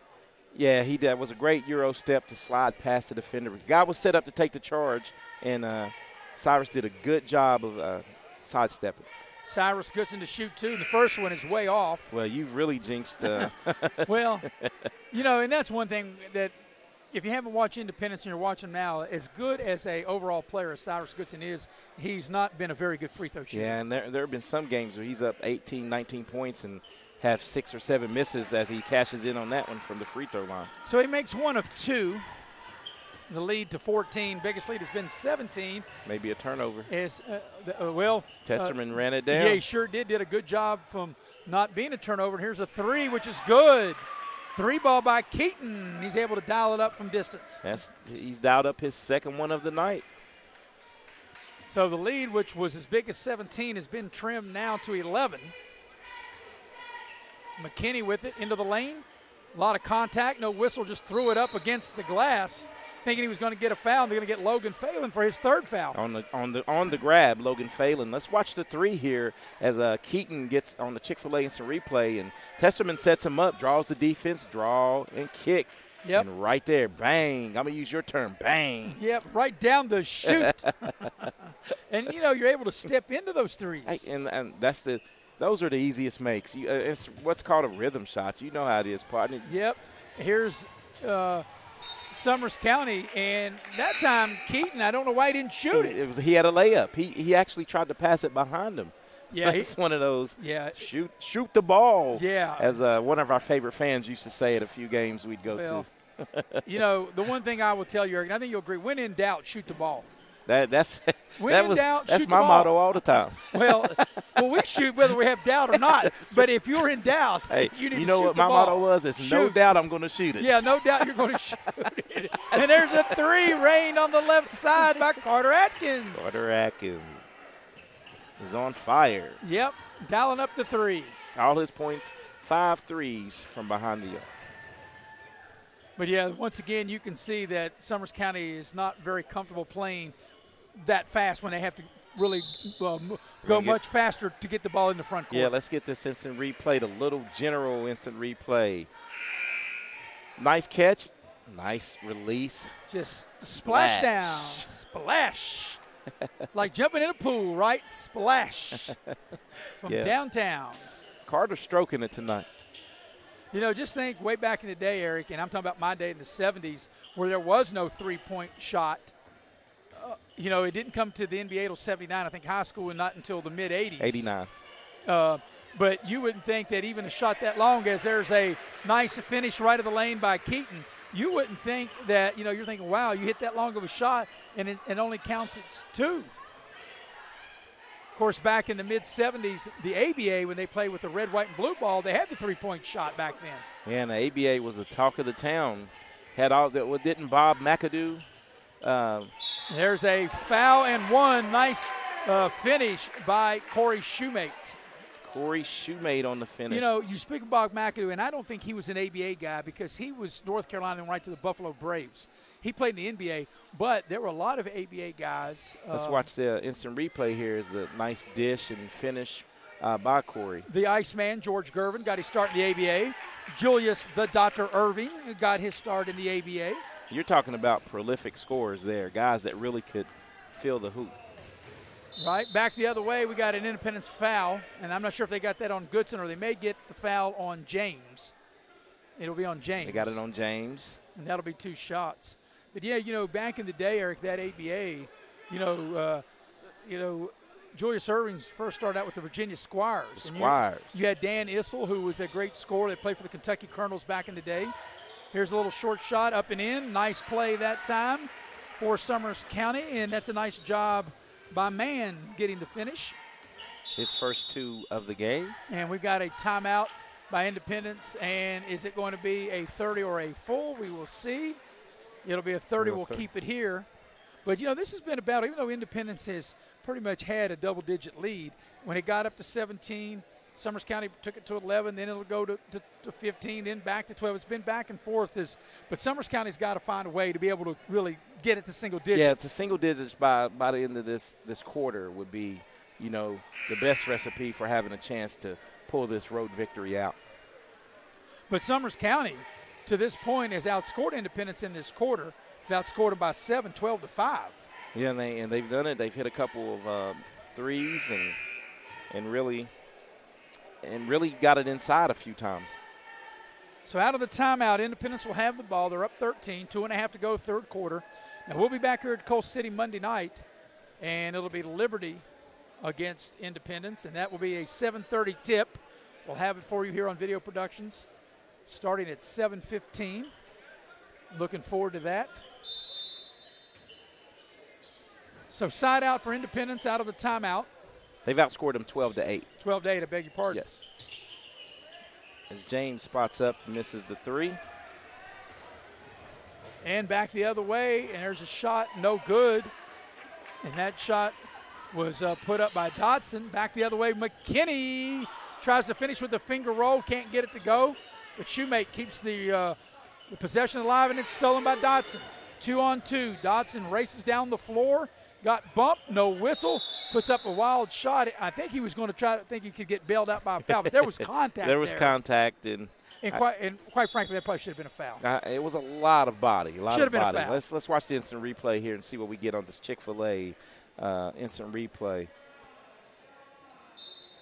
Yeah, he did. It was a great Euro step to slide past the defender. The guy was set up to take the charge, and Cyrus did a good job of sidestepping. Cyrus Goodson to shoot two. The first one is way off. Well, you've really jinxed. Well, and that's one thing that if you haven't watched Independence and you're watching now, as good as a overall player as Cyrus Goodson is, he's not been a very good free throw shooter. Yeah, and there have been some games where he's up 18, 19 points and have 6 or 7 misses as he cashes in on that one from the free throw line. So he makes 1 of 2. The lead to 14. Biggest lead has been 17. Maybe a turnover. Testerman ran it down. Yeah, he sure did. Did a good job from not being a turnover. And here's a 3, which is good. 3 ball by Keaton. He's able to dial it up from distance. He's dialed up his second one of the night. So the lead, which was as big as 17, has been trimmed now to 11. McKinney with it into the lane. A lot of contact, no whistle, just threw it up against the glass, thinking he was going to get a foul. They're going to get Logan Phelan for his 3rd foul. On the grab, Logan Phelan. Let's watch the 3 here as Keaton gets on the Chick-fil-A instant replay, and Testerman sets him up, draws the defense, draw and kick. Yep. And right there, bang. I'm going to use your term, bang. Yep, right down the chute. And, you're able to step into those threes. And that's those are the easiest makes. It's what's called a rhythm shot. You know how it is, partner. Yep. Here's Summers County, and that time Keaton, I don't know why he didn't shoot it. He had a layup. He actually tried to pass it behind him. Yeah, it's one of those. Yeah, shoot the ball. Yeah, as one of our favorite fans used to say at a few games we'd go to. The one thing I will tell you, Eric, and I think you'll agree, when in doubt, shoot the ball. That's my motto all the time. Well, we shoot whether we have doubt or not. But if you're in doubt, you need to shoot the ball. What my motto was? It's no doubt I'm going to shoot it. Yeah, no doubt you're going to shoot it. And there's a 3 rained on the left side by Carter Atkins. Carter Atkins is on fire. Yep, dialing up the 3. All his points, 5 threes from behind the arc. But, yeah, once again, you can see that Summers County is not very comfortable playing that fast when they have to really go much faster to get the ball in the front court. Yeah, let's get this instant replay, the little general instant replay. Nice catch, nice release. Just splash down, splash. Like jumping in a pool, right? Splash from downtown. Carter stroking it tonight. Just think way back in the day, Eric, and I'm talking about my day in the 70s, where there was no three-point shot. It didn't come to the NBA until 79. I think high school, and not until the mid-'80s. 89. But you wouldn't think that even a shot that long, as there's a nice finish right of the lane by Keaton, you wouldn't think that, you're thinking, wow, you hit that long of a shot, and it only counts as 2. course, back in the mid-'70s, the ABA, when they played with the red, white, and blue ball, they had the three-point shot back then. Yeah, and the ABA was the talk of the town. Had all that. Well, didn't Bob McAdoo? There's a foul and one. Nice finish by Corey Shoemate. Corey Shoemate on the finish. You know, you speak of Bob McAdoo, and I don't think he was an ABA guy because he was North Carolina and right to the Buffalo Braves. He played in the NBA, but there were a lot of ABA guys. Let's watch the instant replay here. Is a nice dish and finish by Corey. The Iceman, George Gervin, got his start in the ABA. Julius the Dr. Irving got his start in the ABA. You're talking about prolific scorers there, guys that really could fill the hoop. Right, back the other way, we got an Independence foul, and I'm not sure if they got that on Goodson or they may get the foul on James. It'll be on James. They got it on James. And that'll be 2 shots. But, yeah, you know, back in the day, Eric, that ABA, Julius Irving first started out with the Virginia Squires. The Squires. You had Dan Issel, who was a great scorer that played for the Kentucky Colonels back in the day. Here's a little short shot up and in. Nice play that time for Summers County, and that's a nice job by Mann getting the finish. His first 2 of the game. And we've got a timeout by Independence, and is it going to be a 30 or a full? We will see. It'll be a 30. We'll keep it here. But, you know, this has been a battle. Even though Independence has pretty much had a double-digit lead, when it got up to 17, Summers County took it to 11, then it'll go to 15, then back to 12. It's been back and forth. But Summers County's got to find a way to be able to really get it to single digits. Yeah, it's a single digits by the end of this quarter would be, you know, the best recipe for having a chance to pull this road victory out. But Summers County, to this point, has outscored Independence in this quarter. They've outscored them by 7, 12-5. Yeah, and they've done it. They've hit a couple of threes and really got it inside a few times. So out of the timeout, Independence will have the ball. They're up 13, 2.5 to go, third quarter. Now we'll be back here at Coal City Monday night, and it'll be Liberty against Independence, and that will be a 7:30 tip. We'll have it for you here on Video Productions starting at 7:15. Looking forward to that. So side out for Independence out of the timeout. They've outscored them 12-8. 12-8, I beg your pardon. Yes. As James spots up, misses the 3. And back the other way, and there's a shot, no good. And that shot was put up by Dodson. Back the other way, McKinney tries to finish with the finger roll, can't get it to go. But Shoemate keeps the possession alive, and it's stolen by Dodson. 2-on-2. Dodson races down the floor. Got bumped, no whistle, puts up a wild shot. I think he was going to try to think he could get bailed out by a foul, but there was contact there. Was contact. And quite frankly, that probably should have been a foul. It was a lot of body. Should have been a foul. Let's watch the instant replay here and see what we get on this Chick-fil-A instant replay.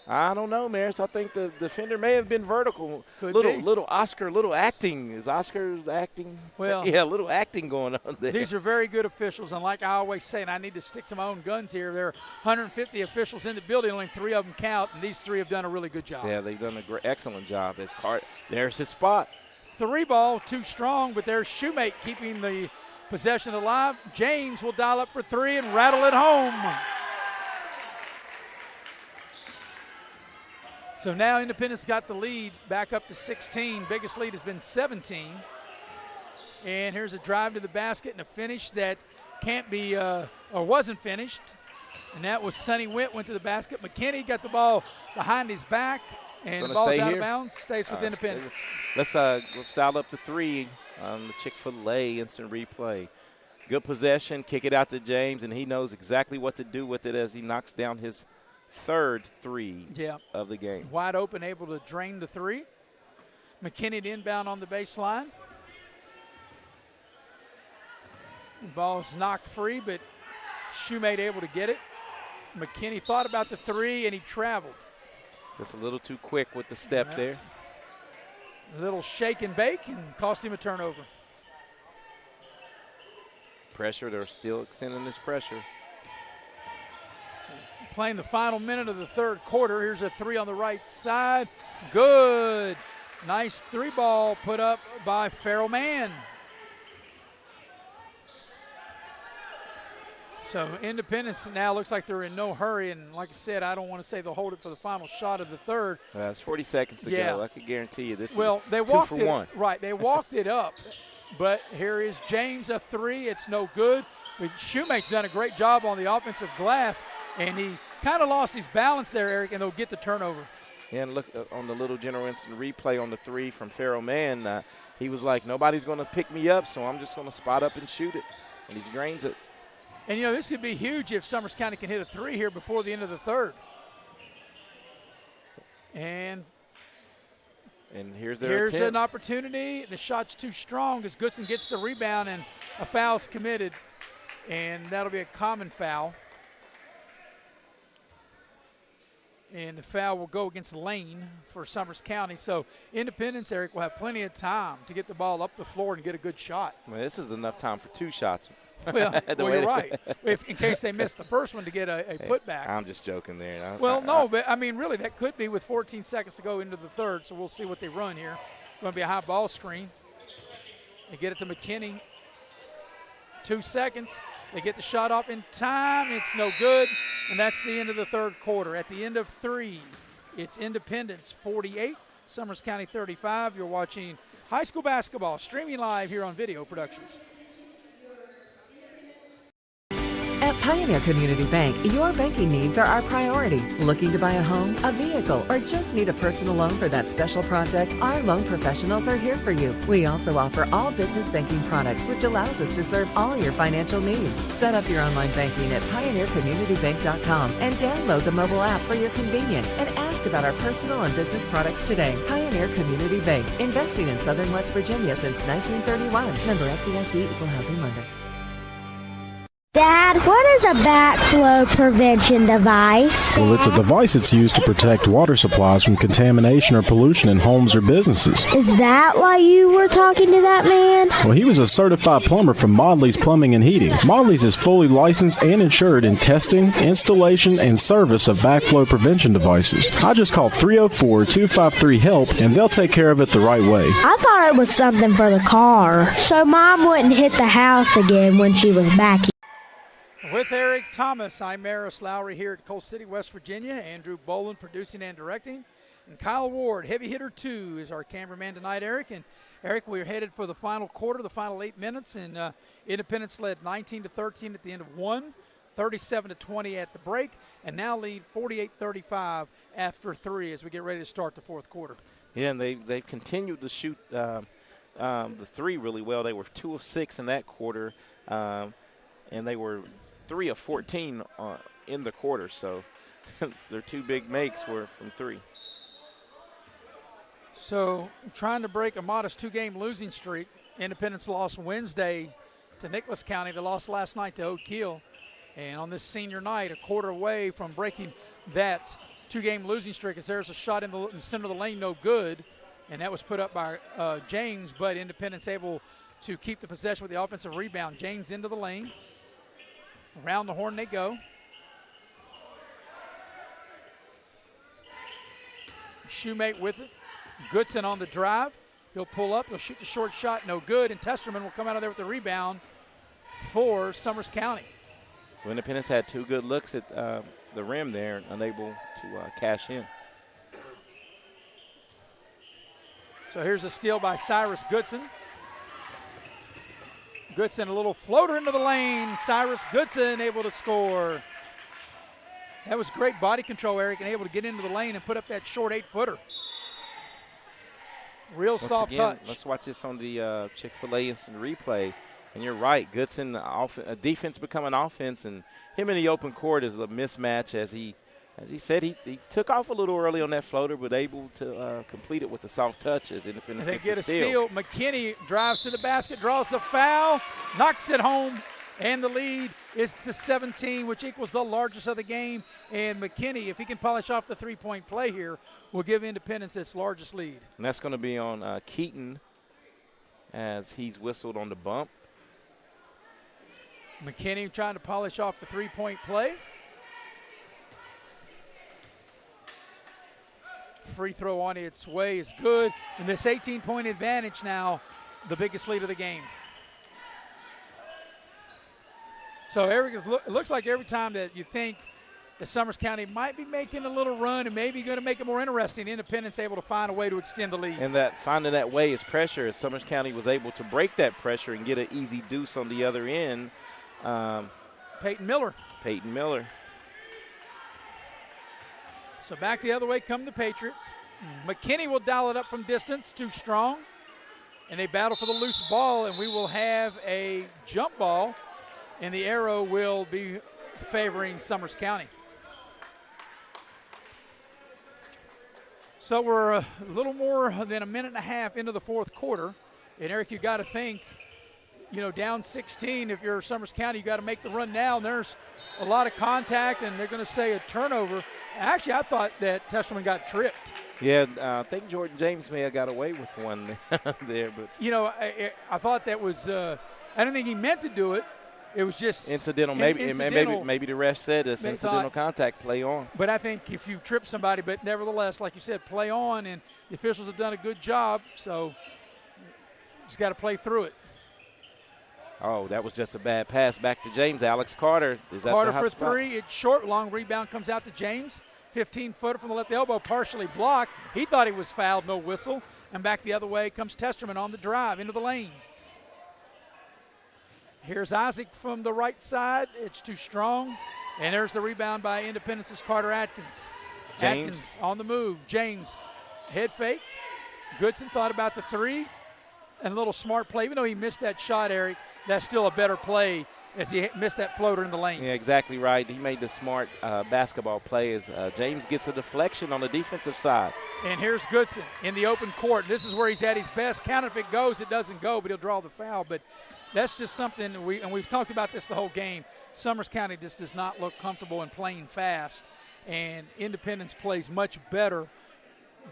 I don't know, Maris. I think the defender may have been vertical. Little Oscar, little acting. Is Oscar acting? Well, yeah, a little acting going on there. These are very good officials, and like I always say, and I need to stick to my own guns here, there are 150 officials in the building, only 3 of them count, and these 3 have done a really good job. Yeah, they've done an excellent job. There's his spot. 3 ball, too strong, but there's Shoemate keeping the possession alive. James will dial up for 3 and rattle it home. So now Independence got the lead back up to 16. Biggest lead has been 17. And here's a drive to the basket and a finish that can't be or wasn't finished. And that was Sonny went to the basket. McKinney got the ball behind his back, and the ball's out of bounds. Stays with Independence. Let's dial up to 3 on the Chick-fil-A instant replay. Good possession, kick it out to James, and he knows exactly what to do with it as he knocks down his third 3 of the game. Wide open, able to drain the 3. McKinney to inbound on the baseline. The ball's knocked free, but Shoemate able to get it. McKinney thought about the 3, and he traveled. Just a little too quick with the step there. A little shake and bake, and cost him a turnover. Pressure, they're still extending this pressure. Playing the final minute of the third quarter. Here's a 3 on the right side. Good. Nice 3 ball put up by Farrell Mann. So Independence now looks like they're in no hurry, and like I said, I don't want to say they'll hold it for the final shot of the third. It's 40 seconds to go. I can guarantee you this is 2 for 1. Right, they walked it up, but here is James, a 3. It's no good. But Shoemake's done a great job on the offensive glass, and he kind of lost his balance there, Eric, and they'll get the turnover. Yeah, and look on the little General Instant replay on the 3 from Farrell Mann. He was like, nobody's going to pick me up, so I'm just going to spot up and shoot it. And he grains it. And, this could be huge if Summers County can hit a 3 here before the end of the third. And here's an opportunity. The shot's too strong as Goodson gets the rebound, and a foul's committed. And that'll be a common foul. And the foul will go against Lane for Summers County. So Independence, Eric, will have plenty of time to get the ball up the floor and get a good shot. Well, this is enough time for 2 shots. Well, you're right. In case they miss the first one to get a putback. I'm just joking there. But really, that could be with 14 seconds to go into the third, so we'll see what they run here. Going to be a high ball screen. They get it to McKinney. 2 seconds. They get the shot off in time. It's no good, and that's the end of the third quarter. At the end of 3, it's Independence 48, Summers County 35. You're watching high school basketball streaming live here on Video Productions. At Pioneer Community Bank, your banking needs are our priority. Looking to buy a home, a vehicle, or just need a personal loan for that special project? Our loan professionals are here for you. We also offer all business banking products, which allows us to serve all your financial needs. Set up your online banking at pioneercommunitybank.com and download the mobile app for your convenience and ask about our personal and business products today. Pioneer Community Bank, investing in Southern West Virginia since 1931. Member FDIC, Equal Housing Lender. Dad, what is a backflow prevention device? Well, it's a device that's used to protect water supplies from contamination or pollution in homes or businesses. Is that why you were talking to that man? Well, he was a certified plumber from Modley's Plumbing and Heating. Modley's is fully licensed and insured in testing, installation, and service of backflow prevention devices. I just call 304-253-HELP, and they'll take care of it the right way. I thought it was something for the car, so Mom wouldn't hit the house again when she was back here. With Eric Thomas, I'm Maris Lowry here at Coal City, West Virginia. Andrew Boland producing and directing. And Kyle Ward, heavy hitter 2, is our cameraman tonight, Eric. And Eric, we're headed for the final quarter, the final 8 minutes. And Independence led 19-13 at the end of 1, 37-20 at the break, and now lead 48-35 after 3 as we get ready to start the fourth quarter. Yeah, and they continued to shoot the 3 really well. They were 2 of 6 in that quarter, and they were 3 of 14 in the quarter, so their 2 big makes were from 3. So trying to break a modest 2-game losing streak. Independence lost Wednesday to Nicholas County. They lost last night to Oak Hill. And on this senior night, a quarter away from breaking that 2-game losing streak, as there's a shot in the center of the lane, no good. And that was put up by James, but Independence able to keep the possession with the offensive rebound. James into the lane. Around the horn they go. Shoemate with it. Goodson on the drive. He'll pull up. He'll shoot the short shot. No good. And Testerman will come out of there with the rebound for Summers County. So Independence had 2 good looks at the rim there, unable to cash in. So here's a steal by Cyrus Goodson. Goodson, a little floater into the lane. Cyrus Goodson able to score. That was great body control, Eric, and able to get into the lane and put up that short 8-footer. Real soft touch. Let's watch this on the Chick-fil-A instant replay. And you're right, Goodson, defense becoming offense, and him in the open court is a mismatch. As he said, he took off a little early on that floater, but able to complete it with the soft touch as Independence they gets get a steal. McKinney drives to the basket, draws the foul, knocks it home, and the lead is to 17, which equals the largest of the game. And McKinney, if he can polish off the three-point play here, will give Independence its largest lead. And that's going to be on Keaton as he's whistled on the bump. McKinney trying to polish off the three-point play. Free throw on its way is good. And this 18-point advantage now, the biggest lead of the game. So Eric, it looks like every time that you think that Summers County might be making a little run and maybe going to make it more interesting, Independence able to find a way to extend the lead. And that finding that way is pressure, as Summers County was able to break that pressure and get an easy deuce on the other end. Peyton Miller. So back the other way come the Patriots. McKinney will dial it up from distance, too strong. And they battle for the loose ball, and we will have a jump ball, and the arrow will be favoring Summers County. So we're a little more than a minute and a half into the fourth quarter. And, Eric, you got to think, down 16, if you're Summers County, you got to make the run now. And there's a lot of contact, and they're going to say a turnover. Actually, I thought that Testerman got tripped. Yeah, I think Jordan James may have got away with one there. But I thought that was I don't think he meant to do it. It was just incidental. Maybe the ref said it's incidental contact, play on. But I think if you trip somebody, but nevertheless, like you said, play on, and the officials have done a good job, so just got to play through it. Oh, that was just a bad pass back to James. Alex Carter. Is that Carter the hot for spot? 3. It's short. Long rebound comes out to James. 15-footer from the left elbow, partially blocked. He thought he was fouled, no whistle. And back the other way comes Testerman on the drive into the lane. Here's Isaac from the right side. It's too strong. And there's the rebound by Independence's Carter Atkins. James. Atkins on the move. James, head fake. Goodson thought about the 3. And a little smart play. Even though he missed that shot, Eric, that's still a better play as he missed that floater in the lane. Yeah, exactly right. He made the smart basketball play as James gets a deflection on the defensive side. And here's Goodson in the open court. This is where he's at his best. Count if it goes, it doesn't go, but he'll draw the foul. But that's just something we've talked about this the whole game. Summers County just does not look comfortable in playing fast, and Independence plays much better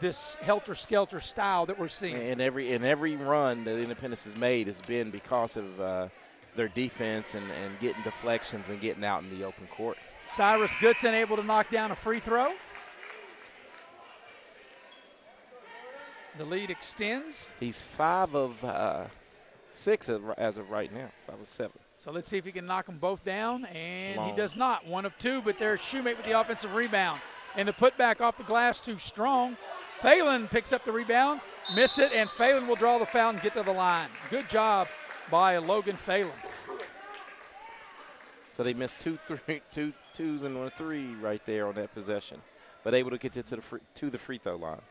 this helter-skelter style that we're seeing. And every run that Independence has made has been because of their defense and getting deflections and getting out in the open court. Cyrus Goodson able to knock down a free throw. The lead extends. He's 5 of 6 as of right now, 5 of 7. So let's see if he can knock them both down, and Long. He does not. 1 of 2, but there's Shoemate with the offensive rebound. And the putback off the glass too strong. Phelan picks up the rebound, missed it, and Phelan will draw the foul and get to the line. Good job by Logan Phelan. So they missed two twos and 1 3 right there on that possession, but able to get to the free throw line.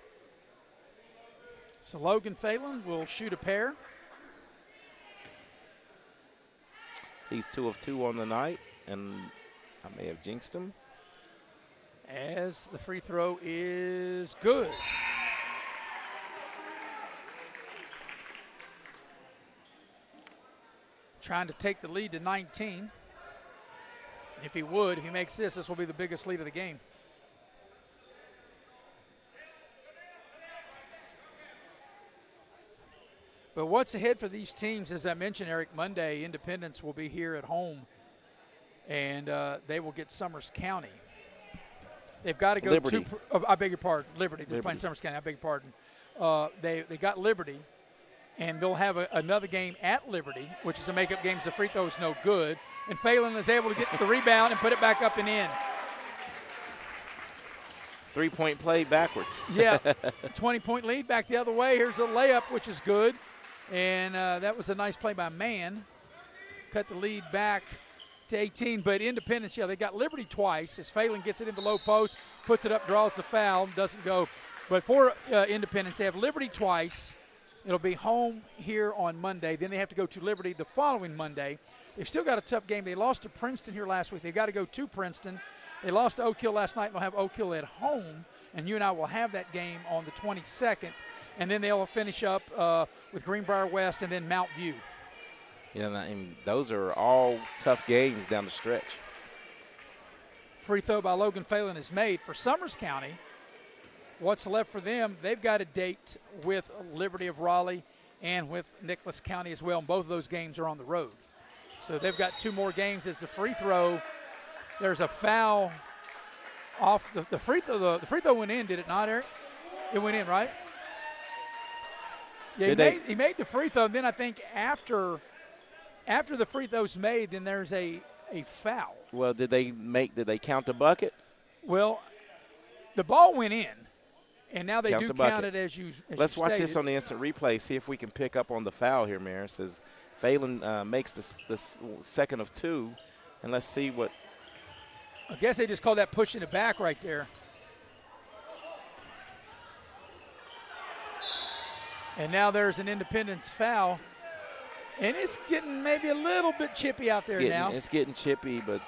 So Logan Phelan will shoot a pair. He's 2 of 2 on the night, and I may have jinxed him. As the free throw is good. Trying to take the lead to 19. If he makes this will be the biggest lead of the game. But what's ahead for these teams, as I mentioned, Eric, Monday, Independence will be here at home, and they will get Summers County. They've got to go Liberty. I beg your pardon, Liberty. They're playing Summers County, I beg your pardon. They got Liberty, and they'll have another game at Liberty, which is a makeup game, so the free throw is no good. And Phelan is able to get the rebound and put it back up and in. 3-point play backwards. Yeah, 20-point lead back the other way. Here's a layup, which is good. And that was a nice play by Mann. Cut the lead back to 18. But Independence, they got Liberty twice as Phelan gets it into low post, puts it up, draws the foul, doesn't go. But for Independence, they have Liberty twice. It'll be home here on Monday. Then they have to go to Liberty the following Monday. They've still got a tough game. They lost to Princeton here last week. They've got to go to Princeton. They lost to Oak Hill last night. They'll have Oak Hill at home, and you and I will have that game on the 22nd. And then they'll finish up with Greenbrier West and then Mount View. Yeah, and those are all tough games down the stretch. Free throw by Logan Phelan is made. For Summers County, what's left for them, they've got a date with Liberty of Raleigh and with Nicholas County as well, and both of those games are on the road. So they've got 2 more games. As the free throw, there's a foul off the free throw. The free throw went in, did it not, Eric? It went in, right? Yeah, he made the free throw. And then I think after the free throw's made, then there's a a foul. Well, did they count the bucket? Well, the ball went in, and now they Count do the count bucket. it as you Let's watch stated. this on the instant replay, see if we can pick up on the foul here, Maris. As Phelan makes the second of 2, and let's see what. I guess they just call that pushing it back right there. And now there's an Independence foul. And it's getting maybe a little bit chippy out there now. It's getting chippy, but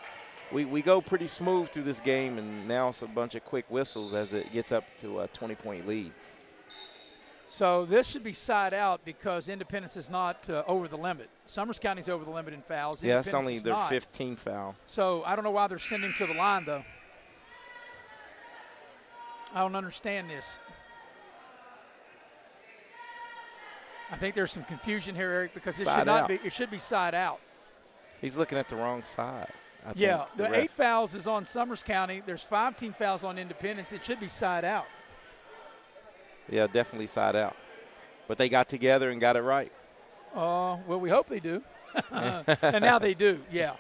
we go pretty smooth through this game, and now it's a bunch of quick whistles as it gets up to a 20-point lead. So this should be side out because Independence is not over the limit. Summers County's over the limit in fouls. Yeah, it's Independence only is their not. 15th foul. So I don't know why they're sending to the line, though. I don't understand this. I think there's some confusion here, Eric, because it should be side out. He's looking at the wrong side. I Yeah, think, the 8 fouls is on Summers County. There's 5 team fouls on Independence. It should be side out. Yeah, definitely side out. But they got together and got it right. Well, we hope they do. And now they do, yeah.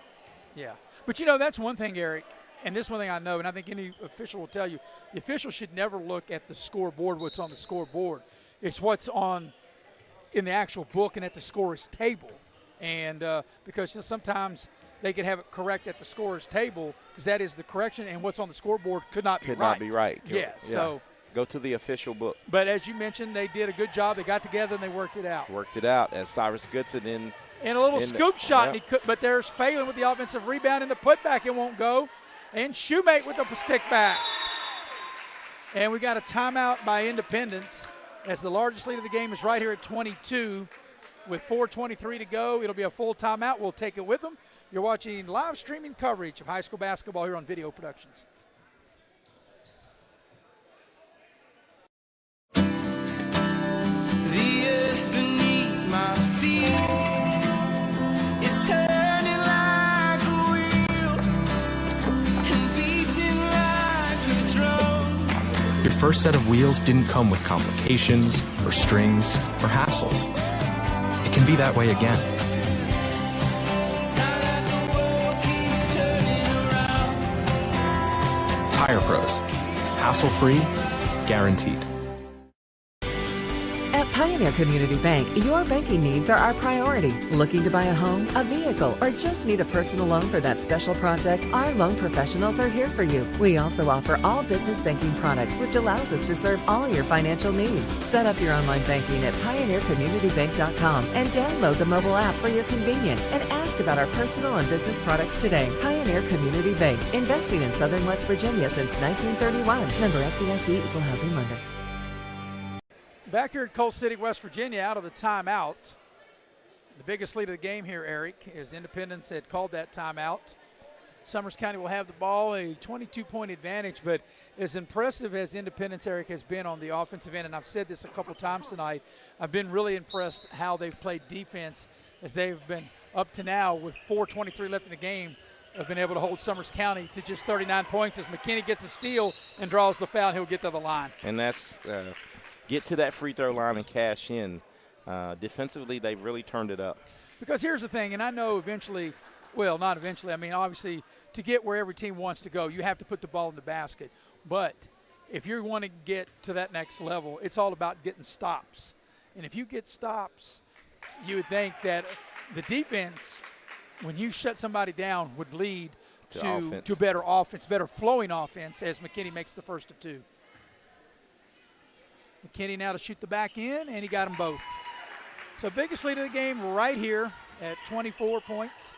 But, that's one thing, Eric, and this one thing I know, and I think any official will tell you, the official should never look at the scoreboard, what's on the scoreboard. It's what's on in the actual book and at the scorer's table. And because sometimes they can have it correct at the scorer's table because that is the correction, and what's on the scoreboard could not be right. Yeah, so – go to the official book. But as you mentioned, they did a good job. They got together and they worked it out. As Cyrus Goodson in. And a little scoop shot, and but there's Phelan with the offensive rebound and the putback. It won't go. And Shoemate with the stick back. And we got a timeout by Independence as the largest lead of the game is right here at 22 with 4:23 to go. It'll be a full timeout. We'll take it with them. You're watching live streaming coverage of high school basketball here on Video Productions. The earth beneath my feet is turning like a wheel and beating like a drum. Your first set of wheels didn't come with complications or strings or hassles. It can be that way again. Tire Pros. Hassle-free, guaranteed. At Pioneer Community Bank, your banking needs are our priority. Looking to buy a home, a vehicle, or just need a personal loan for that special project? Our loan professionals are here for you. We also offer all business banking products, which allows us to serve all your financial needs. Set up your online banking at pioneercommunitybank.com and download the mobile app for your convenience and ask about our personal and business products today. Pioneer Community Bank, investing in Southern West Virginia since 1931. Member FDIC, Equal Housing Lender. Back here at Coal City, West Virginia, out of the timeout. The biggest lead of the game here, Eric, is Independence had called that timeout. Summers County will have the ball, a 22-point advantage, but as impressive as Independence, Eric, has been on the offensive end, and I've said this a couple times tonight, I've been really impressed how they've played defense as they've been up to now with 4:23 left in the game, have been able to hold Summers County to just 39 points as McKinney gets a steal and draws the foul, and he'll get to the line. And that's get to that free throw line and cash in. Defensively, they've really turned it up. Because here's the thing, and I know eventually, well, not eventually, I mean, obviously, to get where every team wants to go, you have to put the ball in the basket. But if you want to get to that next level, it's all about getting stops. And if you get stops, you would think that the defense, when you shut somebody down, would lead to better offense, better flowing offense, as McKinney makes the first of 2. McKinney now to shoot the back end, and he got them both. So biggest lead of the game right here at 24 points.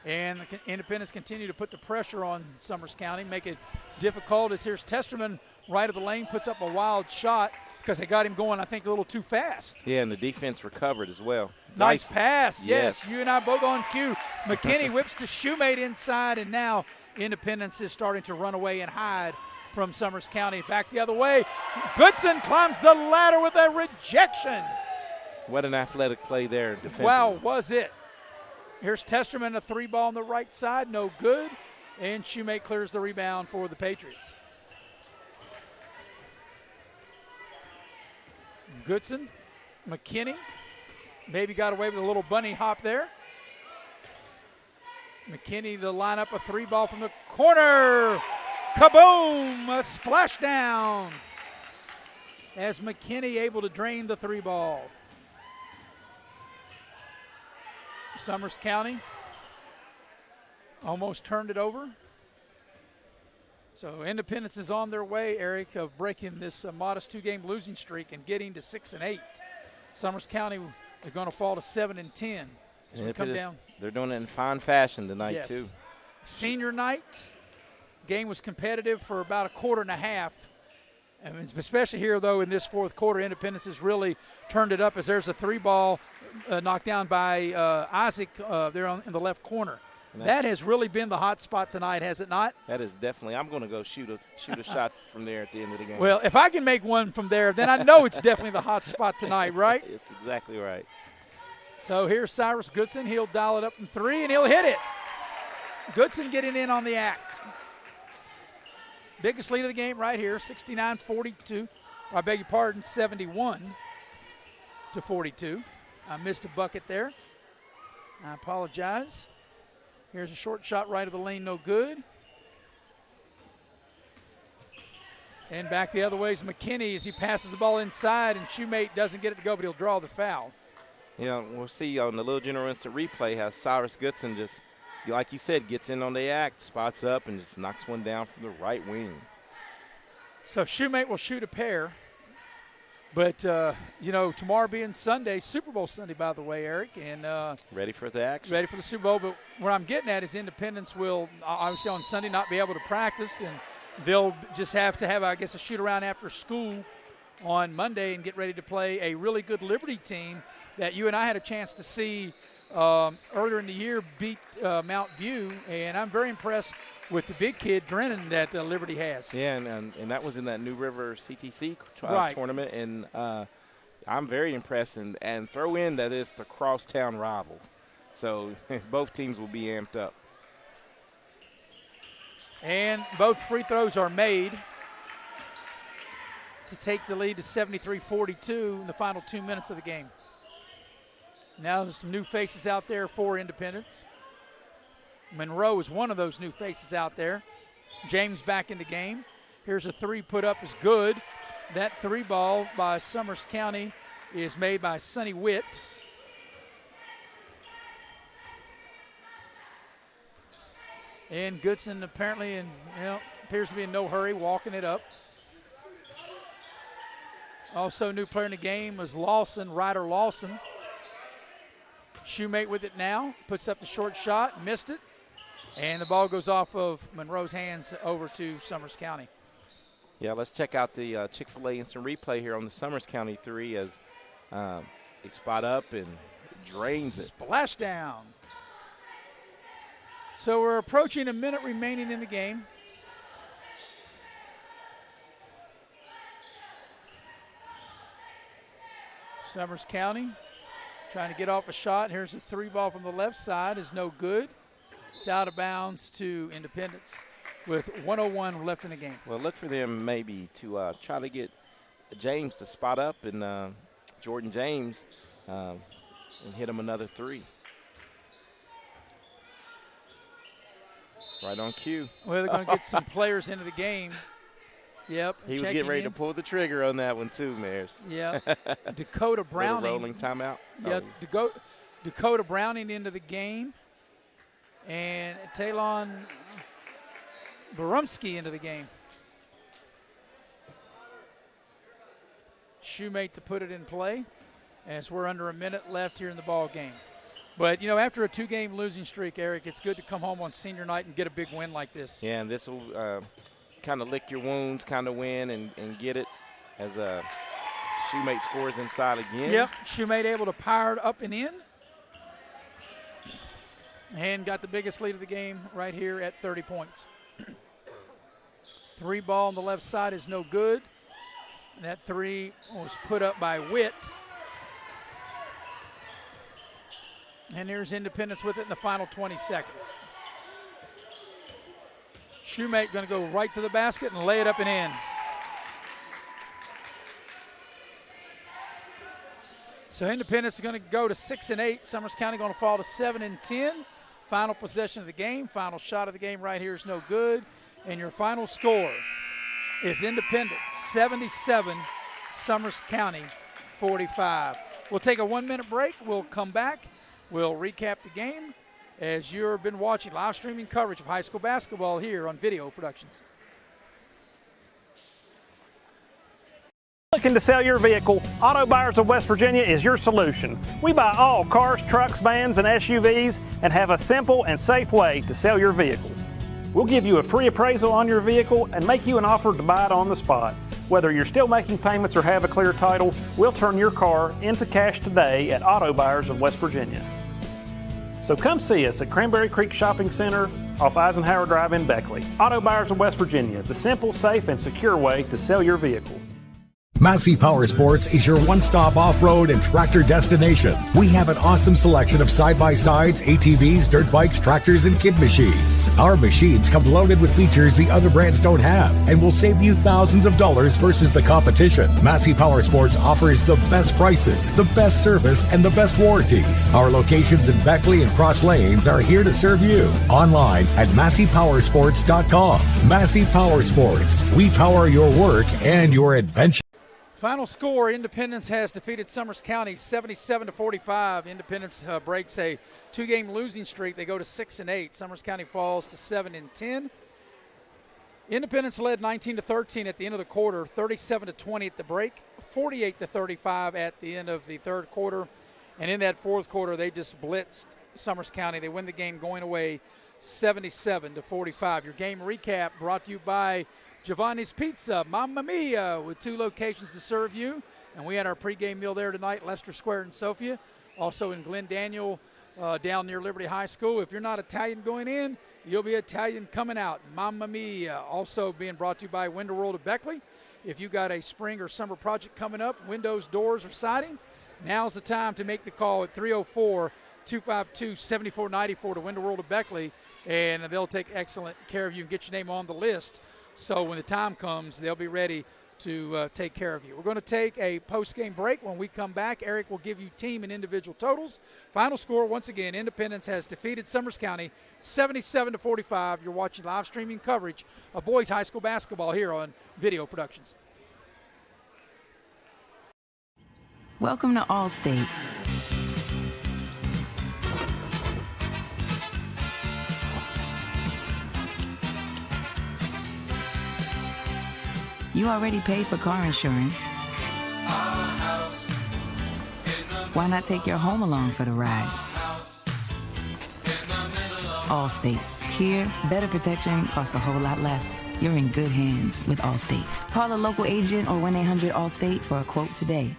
And the Independence continue to put the pressure on Summers County, make it difficult as here's Testerman right of the lane, puts up a wild shot because they got him going, I think, a little too fast. Yeah, and the defense recovered as well. Nice pass, yes. You and I both on cue. McKinney whips to Shoemate inside, and now Independence is starting to run away and hide from Summers County. Back the other way. Goodson climbs the ladder with a rejection. What an athletic play there defensively. Wow, was it. Here's Testerman, a 3-ball on the right side, no good. And Shoemate clears the rebound for the Patriots. Goodson, McKinney, maybe got away with a little bunny hop there. McKinney to line up a 3-ball from the corner. Kaboom! A splashdown as McKinney able to drain the 3-ball. Summers County almost turned it over. So Independence is on their way, Eric, of breaking this modest 2-game losing streak and getting to 6-8. Summers County, they're going to fall to 7-10 as we come down. They're doing it in fine fashion tonight, Yes. too. Senior night, game was competitive for about a quarter and a half. And especially here, though, in this fourth quarter, Independence has really turned it up as there's a 3-ball knocked down by Isaac there in the left corner. That has really been the hot spot tonight, has it not? That is definitely. I'm going to go shoot a shot from there at the end of the game. Well, if I can make one from there, then I know it's definitely the hot spot tonight, right? It's exactly right. So here's Cyrus Goodson. He'll dial it up from 3, and he'll hit it. Goodson getting in on the act. Biggest lead of the game right here, 69-42. I beg your pardon, 71-42. I missed a bucket there. I apologize. Here's a short shot right of the lane, no good. And back the other way is McKinney as he passes the ball inside, and Shoemate doesn't get it to go, but he'll draw the foul. Yeah, we'll see on the Little General Instant Replay how Cyrus Goodson just, like you said, gets in on the act, spots up, and just knocks one down from the right wing. So Shoemate will shoot a pair. But, tomorrow being Sunday, Super Bowl Sunday, by the way, Eric. And ready for the action. Ready for the Super Bowl. But what I'm getting at is Independence will, obviously on Sunday, not be able to practice. And they'll just have to have, I guess, a shoot-around after school on Monday and get ready to play a really good Liberty team that you and I had a chance to see earlier in the year beat Mount View. And I'm very impressed with the big kid, Drennan, that Liberty has. Yeah, and that was in that New River CTC Right. tournament, and I'm very impressed. And throw in that it's the crosstown rival. So both teams will be amped up. And both free throws are made to take the lead to 73-42 in the final 2 minutes of the game. Now there's some new faces out there for Independence. Monroe is one of those new faces out there. James back in the game. Here's a 3 put up is good. That 3-ball by Summers County is made by Sonny Witt. And Goodson apparently appears to be in no hurry, walking it up. Also new player in the game was Ryder Lawson. Shoemate with it now, puts up the short shot, missed it. And the ball goes off of Monroe's hands over to Summers County. Yeah, let's check out the Chick-fil-A instant replay here on the Summers County 3 as they spot up and drains it. Splash down. So we're approaching a minute remaining in the game. Summers County trying to get off a shot. Here's a 3-ball from the left side is no good. It's out of bounds to Independence with 1:01 left in the game. Well, look for them maybe to try to get James to spot up and Jordan James and hit him another 3. Right on cue. Well, they're going to get some players into the game. Yep. He was getting ready to pull the trigger on that one too, Mares. Yeah. Dakota Browning. Rolling timeout. Yeah, Dakota Browning into the game. And Talon Barumsky into the game. Shoemate to put it in play as we're under a minute left here in the ball game. But, after a 2-game losing streak, Eric, it's good to come home on senior night and get a big win like this. Yeah, and this will kind of lick your wounds, kind of win and get it as Shoemate scores inside again. Yep, Shoemate able to power it up and in. And got the biggest lead of the game right here at 30 points. 3-ball on the left side is no good. And that 3 was put up by Witt. And here's Independence with it in the final 20 seconds. Shoemate going to go right to the basket and lay it up and in. So Independence is going to go to 6-8. Summers County going to fall to 7-10. Final possession of the game, final shot of the game right here is no good. And your final score is Independence 77, Summers County 45. We'll take a 1-minute break. We'll come back. We'll recap the game as you've been watching live streaming coverage of high school basketball here on Video Productions. Looking to sell your vehicle, Auto Buyers of West Virginia is your solution. We buy all cars, trucks, vans, and SUVs and have a simple and safe way to sell your vehicle. We'll give you a free appraisal on your vehicle and make you an offer to buy it on the spot. Whether you're still making payments or have a clear title, we'll turn your car into cash today at Auto Buyers of West Virginia. So come see us at Cranberry Creek Shopping Center off Eisenhower Drive in Beckley. Auto Buyers of West Virginia, the simple, safe, and secure way to sell your vehicle. Massey Power Sports is your one-stop off-road and tractor destination. We have an awesome selection of side-by-sides, ATVs, dirt bikes, tractors, and kid machines. Our machines come loaded with features the other brands don't have and will save you thousands of dollars versus the competition. Massey Power Sports offers the best prices, the best service, and the best warranties. Our locations in Beckley and Cross Lanes are here to serve you. Online at MasseyPowersports.com. Massey Power Sports. We power your work and your adventure. Final score, Independence has defeated Summers County 77-45. Independence breaks a 2-game losing streak. They go to 6-8. Summers County falls to 7-10. Independence led 19-13 at the end of the quarter, 37-20 at the break, 48-35 at the end of the third quarter. And in that fourth quarter, they just blitzed Summers County. They win the game going away 77-45. Your game recap brought to you by Giovanni's Pizza, Mamma Mia, with 2 locations to serve you. And we had our pregame meal there tonight, Leicester Square in Sophia, also in Glen Daniel down near Liberty High School. If you're not Italian going in, you'll be Italian coming out. Mamma Mia. Also being brought to you by Window World of Beckley. If you got a spring or summer project coming up, windows, doors, or siding, now's the time to make the call at 304-252-7494 to Window World of Beckley, and they'll take excellent care of you and get your name on the list. So when the time comes, they'll be ready to take care of you. We're going to take a post-game break. When we come back, Eric will give you team and individual totals. Final score, once again, Independence has defeated Summers County 77-45. You're watching live streaming coverage of boys high school basketball here on Video Productions. Welcome to Allstate. You already paid for car insurance. Why not take your home along for the ride? Allstate. Here, better protection costs a whole lot less. You're in good hands with Allstate. Call a local agent or 1-800-ALLSTATE for a quote today.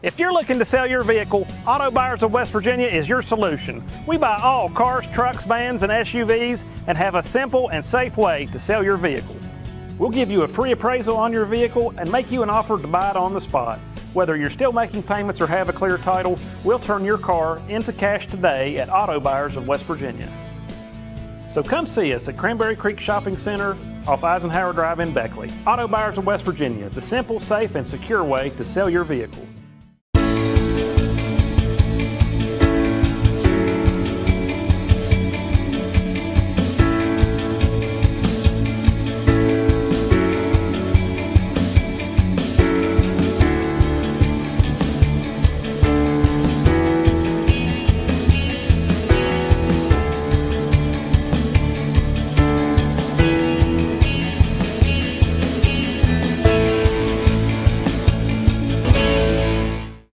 If you're looking to sell your vehicle, Auto Buyers of West Virginia is your solution. We buy all cars, trucks, vans, and SUVs and have a simple and safe way to sell your vehicle. We'll give you a free appraisal on your vehicle and make you an offer to buy it on the spot. Whether you're still making payments or have a clear title, we'll turn your car into cash today at Auto Buyers of West Virginia. So come see us at Cranberry Creek Shopping Center off Eisenhower Drive in Beckley. Auto Buyers of West Virginia, the simple, safe, and secure way to sell your vehicle.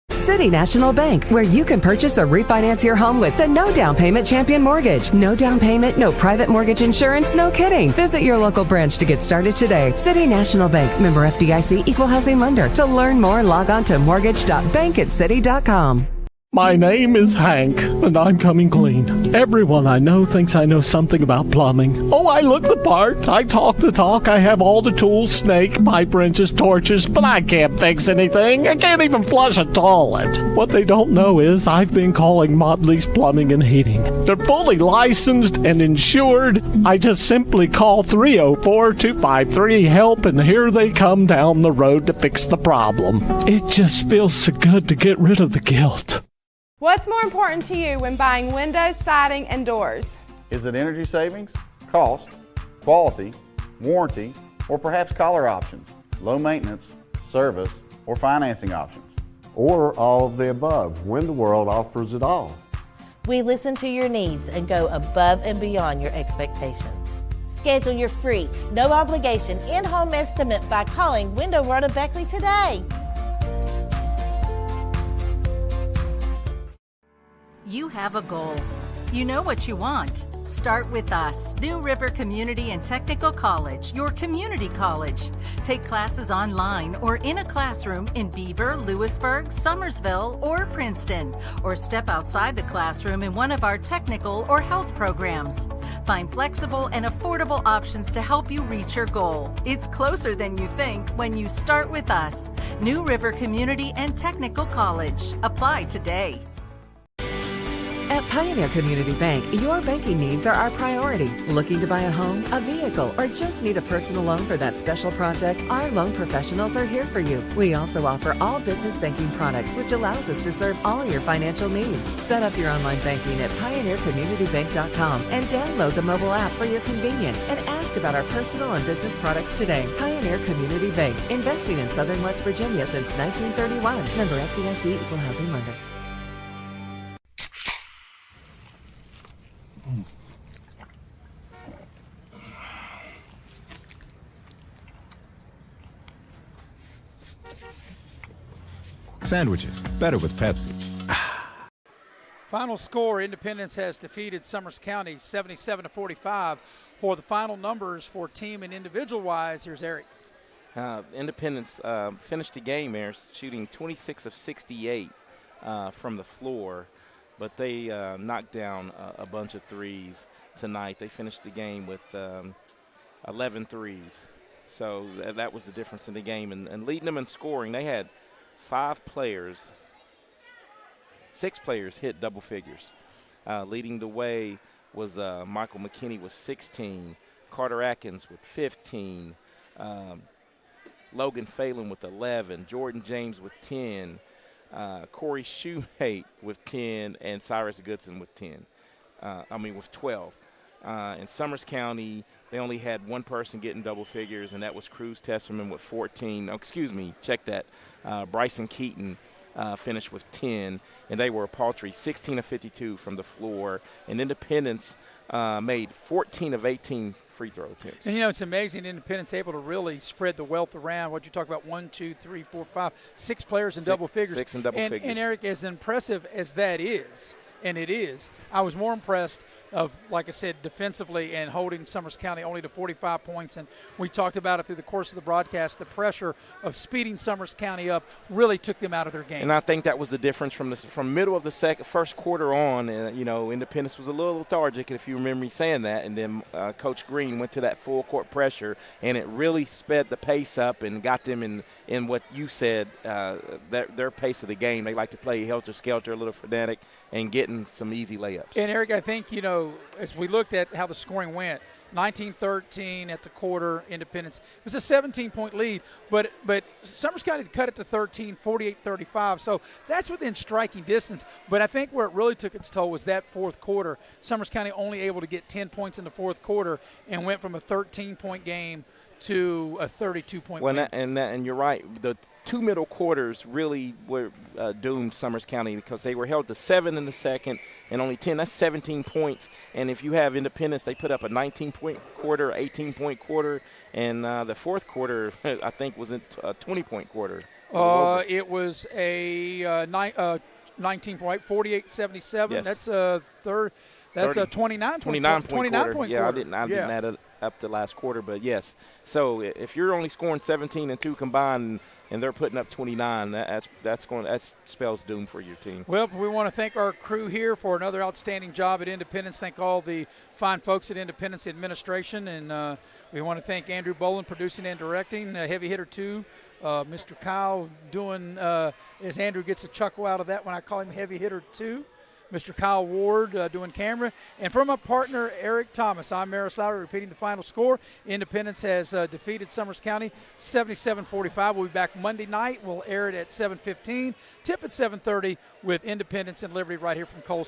City National Bank, where you can purchase or refinance your home with the no down payment Champion Mortgage. No down payment, no private mortgage insurance, no kidding. Visit your local branch to get started today. City National Bank, member FDIC, equal housing lender. To learn more, log on to mortgage.bankatscity.com. My name is Hank, and I'm coming clean. Everyone I know thinks I know something about plumbing. Oh, I look the part. I talk the talk. I have all the tools, snake, pipe wrenches, torches, but I can't fix anything. I can't even flush a toilet. What they don't know is I've been calling Modley's Plumbing and Heating. They're fully licensed and insured. I just simply call 304-253-HELP, and here they come down the road to fix the problem. It just feels so good to get rid of the guilt. What's more important to you when buying windows, siding, and doors? Is it energy savings, cost, quality, warranty, or perhaps color options, low maintenance, service, or financing options? Or all of the above when the world offers it all. We listen to your needs and go above and beyond your expectations. Schedule your free, no obligation in-home estimate by calling Window World of Beckley today. You have a goal. You know what you want. Start with us, New River Community and Technical College, your community college. Take classes online or in a classroom in Beaver, Lewisburg, Summersville, or Princeton, or step outside the classroom in one of our technical or health programs. Find flexible and affordable options to help you reach your goal. It's closer than you think when you start with us, New River Community and Technical College. Apply today. At Pioneer Community Bank, your banking needs are our priority. Looking to buy a home, a vehicle, or just need a personal loan for that special project? Our loan professionals are here for you. We also offer all business banking products, which allows us to serve all your financial needs. Set up your online banking at pioneercommunitybank.com and download the mobile app for your convenience and ask about our personal and business products today. Pioneer Community Bank, investing in Southern West Virginia since 1931. Member FDIC, Equal Housing Lender. Sandwiches, better with Pepsi. Final score, Independence has defeated Summers County 77-45. For the final numbers for team and individual-wise, here's Eric. Independence finished the game there shooting 26 of 68 from the floor, but they knocked down a bunch of threes tonight. They finished the game with 11 threes. So that was the difference in the game. And leading them in scoring, they had 6 players hit double figures. Leading the way was Michael McKinney with 16, Carter Atkins with 15, Logan Phelan with 11, Jordan James with 10, Corey Shoemate with 10, and Cyrus Goodson with 12. In Summers County, they only had one person getting double figures, and that was Cruz Tesserman with 14. Oh, excuse me, check that. Bryson Keaton finished with 10, and they were a paltry 16 of 52 from the floor. And Independence made 14 of 18 free throw attempts. And, it's amazing Independence able to really spread the wealth around. What you talk about, 1, 2, 3, 4, 5, 6 players in double figures. 6 in double figures. And, Eric, as impressive as that is, and it is, I was more impressed of, like I said, defensively and holding Summers County only to 45 points. And we talked about it through the course of the broadcast. The pressure of speeding Summers County up really took them out of their game. And I think that was the difference from middle of the first quarter on. Independence was a little lethargic, if you remember me saying that. And then Coach Green went to that full court pressure, and it really sped the pace up and got them in what you said, their pace of the game. They like to play helter-skelter, a little frenetic, and getting some easy layups. And, Eric, I think, as we looked at how the scoring went, 19-13 at the quarter, Independence. It was a 17-point lead, but Summers County cut it to 13, 48-35. So that's within striking distance. But I think where it really took its toll was that fourth quarter. Summers County only able to get 10 points in the fourth quarter and went from a 13-point game to a 32-point win. And you're right. The two middle quarters really were doomed Summers County because they were held to 7 in the second and only 10. That's 17 points. And if you have Independence, they put up a 19-point quarter, 18-point quarter, and the fourth quarter, I think, was a 20-point quarter. It was a 19-point, 48-77. Yes. That's a third. That's 30, a 29-point 29-point quarter. Yeah, I didn't add it up the last quarter, but yes. So if you're only scoring 17 and 2 combined, and they're putting up 29, that spells doom for your team. Well, we want to thank our crew here for another outstanding job at Independence. Thank all the fine folks at Independence Administration, and we want to thank Andrew Boland, producing and directing, Heavy Hitter 2. Mr. Kyle doing, as Andrew gets a chuckle out of that when I call him Heavy Hitter 2. Mr. Kyle Ward doing camera. And from my partner, Eric Thomas, I'm Maris Lowry repeating the final score. Independence has defeated Summers County 77-45. We'll be back Monday night. We'll air it at 7:15. Tip at 7:30 with Independence and Liberty right here from Cole